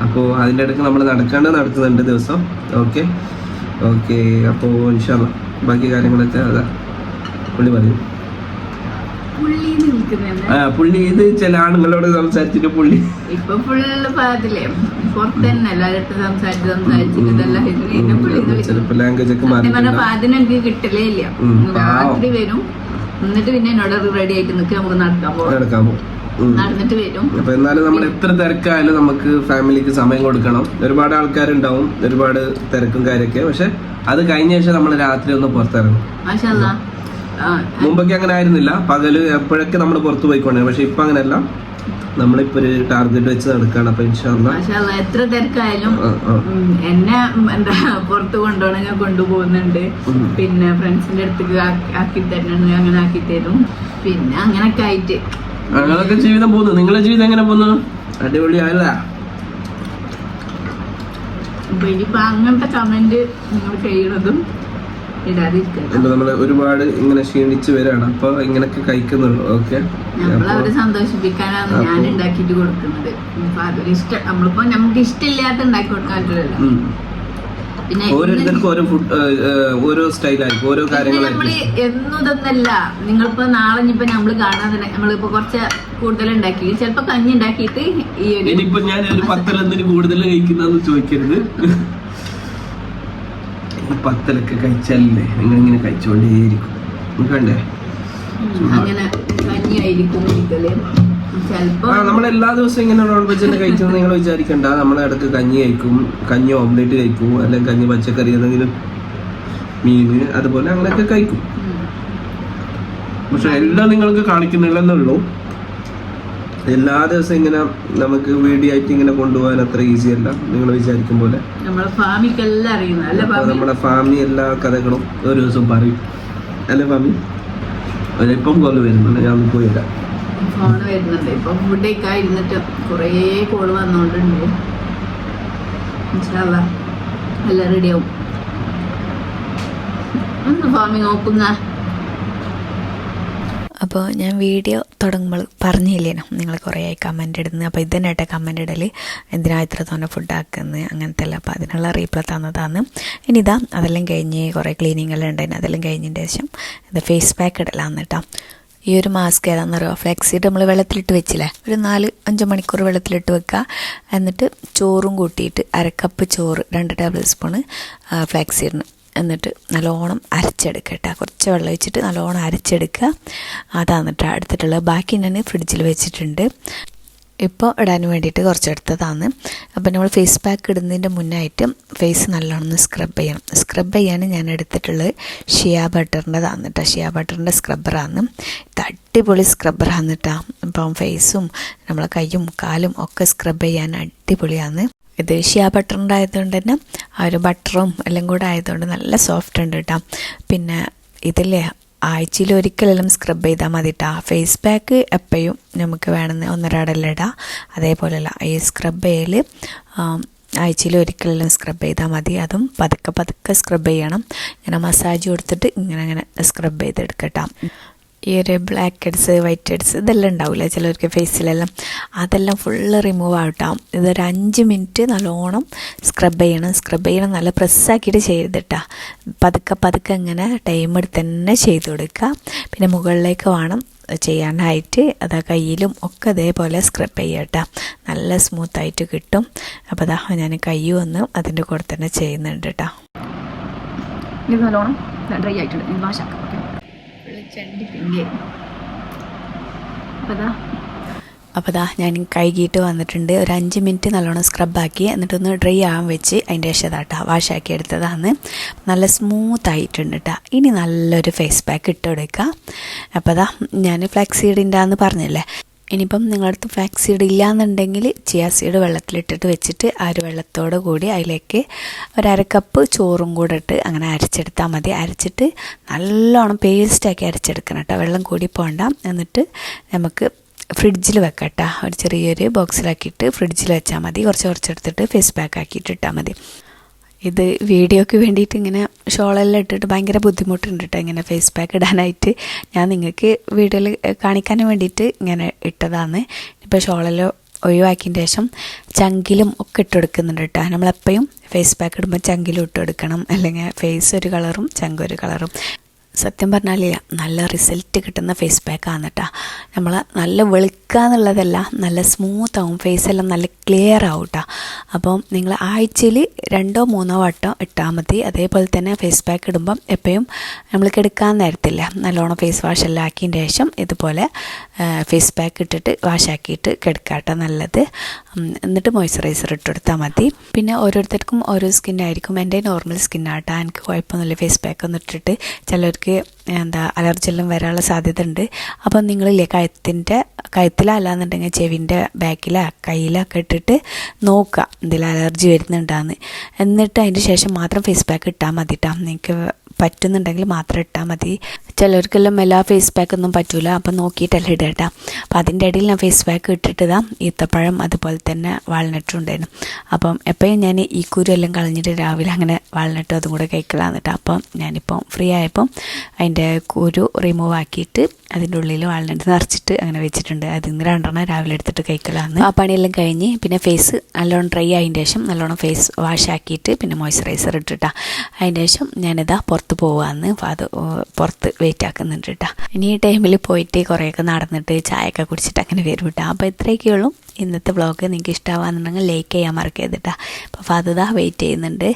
അപ്പോൾ അതിൻ്റെ ഇടയ്ക്ക് നമ്മൾ നടക്കുന്നുണ്ട് ദിവസം. ഓക്കെ, അപ്പോൾ ഇൻഷാ അല്ലാഹ് ബാക്കി കാര്യങ്ങളൊക്കെ അതാ പുള്ളി പറയും. പുള്ളി ഇത് ചില ആണുങ്ങളോട് സംസാരിച്ചിട്ട് പുള്ളി ഇപ്പൊ ഫുള്ള് പാതില്ലേ പുറത്ത് തന്നെ എല്ലാവരും സംസാരിച്ചിട്ട് ലാംഗ്വേജ് ഒക്കെ മാറി. പാതിനെനിക്ക് കിട്ടലേ ഇല്ല. രാത്രി വരും, എന്നിട്ട് പിന്നെ എന്നോട് റെഡി ആയിട്ട് നിൽക്കുക, നമുക്ക് നടക്കാൻ പോകും. നടന്നിട്ട് വരും. അപ്പൊ എന്നാലും നമ്മൾ എത്ര തിരക്കായാലും നമുക്ക് ഫാമിലിക്ക് സമയം കൊടുക്കണം. ഒരുപാട് ആൾക്കാരുണ്ടാവും, ഒരുപാട് തിരക്കും കാര്യമൊക്കെ. പക്ഷെ അത് കഴിഞ്ഞ ശേഷം നമ്മൾ രാത്രി ഒന്ന് പുറത്തിറങ്ങും. മുമ്പൊക്കെ അങ്ങനെ ആയിരുന്നില്ല, പകല് എപ്പോഴൊക്കെ നമ്മൾ പുറത്തു പോയിക്കൊണ്ടേ. പക്ഷെ ഇപ്പൊ അങ്ങനെയല്ല, നമ്മളിപ്പോ ഒരു ടാർഗറ്റ് വെച്ച് നടക്കാണ്. അപ്പൊ എത്ര തിരക്കായാലും എന്നെ എന്താ പുറത്ത് കൊണ്ടുപോകണമെങ്കിൽ കൊണ്ടുപോകുന്നുണ്ട്. പിന്നെ ഫ്രണ്ട്സിന്റെ അടുത്തേക്ക് ആക്കി തരുന്നുണ്ട്, അങ്ങനെ ആക്കി തരും. പിന്നെ അങ്ങനൊക്കെ ആയിട്ട് ഞങ്ങളൊക്കെ ജീവിതം പോകുന്നു. നിങ്ങളെ ജീവിതം എങ്ങനെ പോകുന്നു? അടിപൊളിയായല്ല? ഇനിയിപ്പൊ അങ്ങനത്തെ കമന്റ് നിങ്ങൾ ചെയ്യണതും നമ്മള് ഒരുപാട് ഇങ്ങനെ ക്ഷീണിച്ച് വരാണ്. അപ്പൊ ഇങ്ങനൊക്കെ കഴിക്കുന്നുള്ളൂ. ഓക്കെ, നമ്മളവരെ സന്തോഷിപ്പിക്കാനാണ് ഞാൻ ഉണ്ടാക്കിട്ട് കൊടുക്കുന്നത്. അതൊരു ഇഷ്ടം, നമ്മളിപ്പോ നമുക്ക് ഇഷ്ടമില്ലാത്ത ഉണ്ടാക്കി കൊടുക്കാൻ പറ്റില്ലല്ലോ. പിന്നെ ഓരോരുത്തർക്കും ഓരോ ഫുഡ്, ഓരോ സ്റ്റൈലായിരിക്കും, ഓരോ കാര്യങ്ങളായിരിക്കും. എന്നും ഇതൊന്നല്ല. നിങ്ങളിപ്പോ നാളെ ഇനിയിപ്പോ നമ്മള് കാണാൻ തന്നെ നമ്മളിപ്പോ കുറച്ച് കൂടുതൽ ഉണ്ടാക്കി, ചിലപ്പോ കഞ്ഞി ഉണ്ടാക്കിയിട്ട് ഈ ഇനിയിപ്പോ ഞാൻ ഒരു 10 എന്തിന് കൂടുതൽ കഴിക്കുന്നതെന്ന് ചോദിക്കരുത്. 10 കഴിച്ചാലേ നിങ്ങൾ ഇങ്ങനെ കഴിച്ചുകൊണ്ടേയിരിക്കും. കണ്ടേ, അങ്ങനെ കഞ്ഞിയായിരിക്കും ഒരിക്കല്. നമ്മളെല്ലാ ദിവസവും ഇങ്ങനെ നോൺ വെജ് തന്നെ കഴിച്ചെന്ന് നിങ്ങൾ വിചാരിക്കണ്ട. നമ്മളെ ഇടക്ക് കഞ്ഞി കഴിക്കും, കഞ്ഞി ഓംലെറ്റ് കഴിക്കും, അല്ലെങ്കിൽ കഞ്ഞി പച്ചക്കറി എന്തെങ്കിലും മീന് അതുപോലെ അങ്ങനെയൊക്കെ കഴിക്കും. പക്ഷെ എല്ലാം നിങ്ങൾക്ക് കാണിക്കുന്നില്ലെന്നുള്ളൂ. എല്ലാ ദിവസവും ഇങ്ങനെ നമുക്ക് വീഡിയോ ആയിട്ട് ഇങ്ങനെ കൊണ്ടുപോകാൻ അത്ര ഈസി അല്ല നിങ്ങൾ വിചാരിക്കും പോലെ. നമ്മുടെ ഫാമിലി എല്ലാ കഥകളും ഒരു ദിവസം പറയും അല്ലെ ഫാമി? ഇപ്പം കോള് വരുന്നുണ്ട്, ഞാൻ പോയി വരാം. ഫോണ് വരുന്നുണ്ട്. ഇപ്പൊ ഫുഡൊക്കെ ഇരുന്നിട്ട് കുറേ കോള് വന്നോണ്ടുണ്ട്. എല്ലാം റെഡിയാവും. ഒന്ന് ഫാമി നോക്കുന്ന. അപ്പോൾ ഞാൻ വീഡിയോ തുടങ്ങുമ്പോൾ പറഞ്ഞില്ലേനോ നിങ്ങൾ കുറേ ആയി കമൻ്റ് ഇടുന്നത്. അപ്പോൾ ഇതന്നെയായിട്ട് കമൻ്റ് ഇടൽ, എന്തിനാ ഇത്ര തോന്നെ ഫുഡ് ആക്കുന്നത് അങ്ങനത്തെ എല്ലാം. അപ്പോൾ അതിനുള്ള റീപ്ലൈ തന്നതാണ്. ഇനി ഇതാ അതെല്ലാം കഴിഞ്ഞ് കുറേ ക്ലീനിങ് എല്ലാം ഉണ്ടായിരുന്നു. അതെല്ലാം കഴിഞ്ഞതിന് ശേഷം ഇത് ഫേസ് പാക്ക് ഇടലാന്ന് കേട്ടോ. ഈ ഒരു മാസ്ക് ഏതാണെന്ന് പറയുക, ഫ്ലാക്സീഡ് നമ്മൾ വെള്ളത്തിലിട്ട് വെച്ചില്ലേ, ഒരു 4-5 മണിക്കൂർ വെള്ളത്തിലിട്ട് വെക്കുക. എന്നിട്ട് ചോറും കൂട്ടിയിട്ട് 1 കപ്പ് ചോറ്, 2 ടേബിൾ സ്പൂണ് ഫ്ലാക്സീഡിന്, എന്നിട്ട് നല്ലോണം അരച്ചെടുക്കട്ടെ. കുറച്ച് വെള്ളം ഒഴിച്ചിട്ട് നല്ലോണം അരച്ചെടുക്കുക. അതാന്നിട്ട് എടുത്തിട്ടുള്ളത്. ബാക്കി ഞാൻ ഫ്രിഡ്ജിൽ വെച്ചിട്ടുണ്ട്. ഇപ്പോൾ ഇടാൻ വേണ്ടിയിട്ട് കുറച്ചെടുത്തതാണ്. അപ്പോൾ നമ്മൾ ഫേസ് പാക്ക് ഇടുന്നതിൻ്റെ മുന്നായിട്ട് ഫേസ് നല്ലോണം സ്ക്രബ് ചെയ്യണം. സ്ക്രബ് ചെയ്യാൻ ഞാൻ എടുത്തിട്ടുള്ളത് ഷിയ ബട്ടറിൻ്റെതാണ് കേട്ടോ. ഷിയ ബട്ടറിൻ്റെ സ്ക്രബ്ബറാണ്. ഇത് അടിപൊളി സ്ക്രബ്ബറാണ് കേട്ടോ. അപ്പം ഫേസും നമ്മളെ കൈയും കാലും ഒക്കെ സ്ക്രബ് ചെയ്യാൻ അടിപൊളിയാണ്. ഇത് ഷിയ ബട്ടറിൻ്റെ ആയതുകൊണ്ട് തന്നെ ആ ഒരു ബട്ടറും എല്ലാം കൂടെ ആയതുകൊണ്ട് നല്ല സോഫ്റ്റ് ഉണ്ട് കേട്ടോ. പിന്നെ ഇതില്ലേ ആഴ്ചയിൽ ഒരിക്കലെല്ലാം സ്ക്രബ് ചെയ്താൽ മതി കേട്ടോ. ഫേസ് പാക്ക് എപ്പോഴും നമുക്ക് വേണമെന്ന് 1-2 ഇടാം. അതേപോലെയല്ല ഈ സ്ക്രബ് ചെയ്യൽ ആഴ്ചയിൽ ഒരിക്കലെല്ലാം സ്ക്രബ് ചെയ്താൽ മതി. അതും പതുക്കെ സ്ക്രബ് ചെയ്യണം. ഇങ്ങനെ മസാജ് കൊടുത്തിട്ട് ഇങ്ങനെ സ്ക്രബ് ചെയ്തെടുക്കട്ടോ. ഈ ഒരു ബ്ലാക്ക് ഹെഡ്സ്, വൈറ്റ് ഹെഡ്സ് ഇതെല്ലാം ഉണ്ടാവില്ല ചിലർക്ക് ഫേസിലെല്ലാം, അതെല്ലാം ഫുള്ള് റിമൂവ് ആവട്ടാം. ഇതൊരു 5 മിനിറ്റ് നല്ലോണം സ്ക്രബ് ചെയ്യണം. നല്ല പ്രസ്സാക്കിയിട്ട് ചെയ്തിട്ടാ. പതുക്കെ ഇങ്ങനെ ടൈം എടുത്ത് തന്നെ ചെയ്ത് കൊടുക്കുക. പിന്നെ മുകളിലേക്ക് വേണം ചെയ്യാനായിട്ട്. അത് കയ്യിലും ഒക്കെ ഇതേപോലെ സ്ക്രബ് ചെയ്യട്ടോ. നല്ല സ്മൂത്തായിട്ട് കിട്ടും. അപ്പോൾ അതാ ഞാൻ കൈ വന്ന് അതിൻ്റെ കൂടെ തന്നെ ചെയ്യുന്നുണ്ട് കേട്ടോ. ഇത് നല്ലോണം ഡ്രൈ ആയിട്ടുണ്ട്. വാഷാക്കാം. അപ്പോൾ ദാ ഞാൻ കഴുകിയിട്ട് വന്നിട്ടുണ്ട്. ഒരു 5 മിനിറ്റ് നല്ലോണം സ്ക്രബാക്കി എന്നിട്ടൊന്ന് ഡ്രൈ ആവാൻ വെച്ച് അതിൻ്റെ ശേഷം കേട്ടോ വാഷാക്കി എടുത്തതാണ്. നല്ല സ്മൂത്തായിട്ടുണ്ട് കേട്ടോ. ഇനി നല്ലൊരു ഫേസ് പാക്ക് ഇട്ട് കൊടുക്കുക. അപ്പോൾ ദാ ഞാൻ ഫ്ലാക്സീഡിൻ്റെ ആന്ന് പറഞ്ഞില്ലേ. ഇനിയിപ്പം നിങ്ങളടുത്ത് ഫ്ലാക്സീഡ് ഇല്ലയെന്നുണ്ടെങ്കിൽ ചിയ സീഡ് വെള്ളത്തിലിട്ടിട്ട് വെച്ചിട്ട് ആ ഒരു വെള്ളത്തോട് കൂടി അതിലേക്ക് 1/2 കപ്പ് ചോറും കൂടെ ഇട്ട് അങ്ങനെ അരച്ചെടുത്താൽ മതി. അരച്ചിട്ട് നല്ലോണം പേസ്റ്റാക്കി അരച്ചെടുക്കണം കേട്ടോ. വെള്ളം കൂടി പോകണ്ട. എന്നിട്ട് നമുക്ക് ഫ്രിഡ്ജിൽ വെക്കാം കേട്ടോ. ഒരു ചെറിയൊരു ബോക്സിലാക്കിയിട്ട് ഫ്രിഡ്ജിൽ വെച്ചാൽ മതി. കുറച്ചെടുത്തിട്ട് ഫേസ് പാക്ക് ആക്കിയിട്ട് ഇട്ടാൽ മതി. ഇത് വീഡിയോയ്ക്ക് വേണ്ടിയിട്ട് ഇങ്ങനെ ഷോളെല്ലാം ഇട്ടിട്ട് ഭയങ്കര ബുദ്ധിമുട്ടുണ്ട് കേട്ടോ ഇങ്ങനെ ഫേസ് പാക്ക് ഇടാനായിട്ട്. ഞാൻ നിങ്ങൾക്ക് വീഡിയോയിൽ കാണിക്കാൻ വേണ്ടിയിട്ട് ഇങ്ങനെ ഇട്ടതാണ്. ഇപ്പോൾ ഷോളെല്ലാം ഒഴിവാക്കിയതിന് ശേഷം ചങ്കിലും ഒക്കെ ഇട്ട് കൊടുക്കുന്നുണ്ട് കേട്ടോ. നമ്മളെപ്പോഴും ഫേസ് പാക്ക് ഇടുമ്പോൾ ചങ്കിലും ഇട്ട് കൊടുക്കണം. അല്ലെങ്കിൽ ഫേസ് ഒരു കളറും ചങ്ക ഒരു കളറും. സത്യം പറഞ്ഞാലില്ല, നല്ല റിസൾട്ട് കിട്ടുന്ന ഫേസ് പാക്കാണ് കേട്ടോ. നമ്മൾ നല്ല വെളുക്കുക എന്നുള്ളതല്ല, നല്ല സ്മൂത്താവും, ഫേസെല്ലാം നല്ല ക്ലിയർ ആവും കേട്ടോ. അപ്പം നിങ്ങൾ ആഴ്ചയിൽ 2-3 വട്ടം ഇട്ടാൽ മതി. അതേപോലെ തന്നെ ഫേസ് പാക്ക് ഇടുമ്പം എപ്പോഴും നമ്മൾ കിടക്കാൻ നേരത്തില്ല, നല്ലോണം ഫേസ് വാഷ് എല്ലാം ആക്കിയതിൻ്റെ ശേഷം ഇതുപോലെ ഫേസ് പാക്ക് ഇട്ടിട്ട് വാഷാക്കിയിട്ട് കിടക്കാട്ടോ നല്ലത്. എന്നിട്ട് മോയ്സ്ചറൈസർ ഇട്ടെടുത്താൽ മതി. പിന്നെ ഓരോരുത്തർക്കും ഓരോ സ്കിന്നായിരിക്കും. എൻ്റെ നോർമൽ സ്കിന്നാട്ടോ, എനിക്ക് കുഴപ്പമൊന്നുമില്ല ഫേസ് പാക്ക് ഒന്നും ഇട്ടിട്ട്. ചിലർക്ക് അലർജി എല്ലാം വരാനുള്ള സാധ്യത ഉണ്ട്. അപ്പം നിങ്ങളില്ലേ കഴുത്തിലല്ലാന്നുണ്ടെങ്കിൽ ചെവിൻ്റെ ബാക്കിലോ കയ്യിലൊക്കെ ഇട്ടിട്ട് നോക്കുക എന്തെങ്കിലും അലർജി വരുന്നുണ്ടാന്ന്. എന്നിട്ട് അതിൻ്റെ ശേഷം മാത്രം ഫേസ് പാക്ക് ഇട്ടാൽ മതി കേട്ടോ. നിങ്ങൾക്ക് പറ്റുന്നുണ്ടെങ്കിൽ മാത്രം ഇട്ടാൽ മതി. ചിലർക്കെല്ലാം എല്ലാ ഫേസ് പാക്കൊന്നും പറ്റൂല, അപ്പം നോക്കിയിട്ടല്ല ഇടുക കേട്ടോ. അപ്പം അതിൻ്റെ ഇടയിൽ ഞാൻ ഫേസ് പാക്ക് ഇട്ടിട്ട് ഈത്തപ്പഴം അതുപോലെ തന്നെ വാൾനട്ടും ഉണ്ടായിരുന്നു. അപ്പം എപ്പോഴും ഞാൻ ഈ കുരു എല്ലാം കളഞ്ഞിട്ട് രാവിലെ അങ്ങനെ വാൾനട്ടും അതും കൂടെ കഴിക്കലാന്ന് കേട്ടോ. അപ്പം ഞാനിപ്പം ഫ്രീ ആയപ്പം അതിൻ്റെ കുരു റിമൂവ് ആക്കിയിട്ട് അതിൻ്റെ ഉള്ളിൽ വാൾനട്ട് നിറച്ചിട്ട് അങ്ങനെ വെച്ചിട്ടുണ്ട്. അതിൽ നിന്ന് 2 രാവിലെ എടുത്തിട്ട് കഴിക്കലാന്ന്. ആ പണിയെല്ലാം കഴിഞ്ഞ് പിന്നെ ഫേസ് നല്ലോണം ഡ്രൈ ആയതിൻ്റെ ശേഷം നല്ലോണം ഫേസ് വാഷ് ആക്കിയിട്ട് പിന്നെ മോയ്സ്ചറൈസർ ഇട്ടിട്ടാ. അതിൻ്റെ ശേഷം ഞാനിതാ പുറത്ത് പോവാന്ന്. അപ്പോൾ അത് പുറത്ത് വെയിറ്റ് ആക്കുന്നുണ്ട് കേട്ടോ. ഇനി ഈ ടൈമിൽ പോയിട്ട് കുറേയൊക്കെ നടന്നിട്ട് ചായയൊക്കെ കുടിച്ചിട്ട് അങ്ങനെ വരും കേട്ടോ. അപ്പോൾ ഇത്രയൊക്കെയുള്ളൂ ഇന്നത്തെ വ്ളോഗ്. നിങ്ങൾക്ക് ഇഷ്ടമാകുന്നുണ്ടെങ്കിൽ ലൈക്ക് ചെയ്യാൻ മറക്കരുത് കേട്ടോ. അപ്പോൾ ഫാദുദാ വെയിറ്റ് ചെയ്യുന്നുണ്ട്.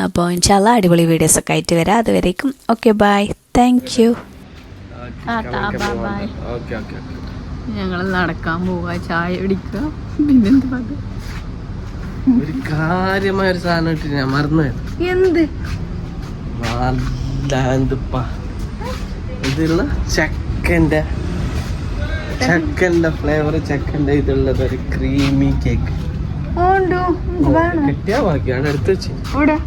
അപ്പോൾ ഇൻഷാല്ലാ അടിപൊളി വീഡിയോസൊക്കെ ആയിട്ട് വരാം. അതുവരേക്കും ഓക്കെ ബൈ, താങ്ക് യു. ഞങ്ങൾ നടക്കാൻ പോവാ, ചായ കുടിക്കുക. പിന്നെന്താ ഒരു കാര്യമായ ഒരു സാധനം ഇട്ട് ഞാൻ മറന്നു. എന്ത് ഇതുള്ള ചക്കന്റെ ഫ്ലേവർ, ചക്കന്റെ ഇതുള്ളത് ഒരു ക്രീമി കേക്ക് കിട്ടിയാ ബാക്കിയാണ് എടുത്ത് വെച്ച് ആടാ.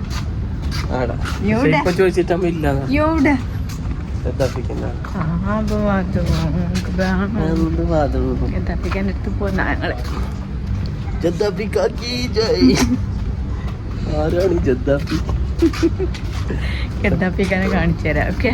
ഇപ്പൊ ചോദിച്ചിട്ടാകുമ്പോ ഇല്ലാതെ ഗദ്ദാഫിക്കാനെ കാണിച്ചു തരാം. ഓക്കെ.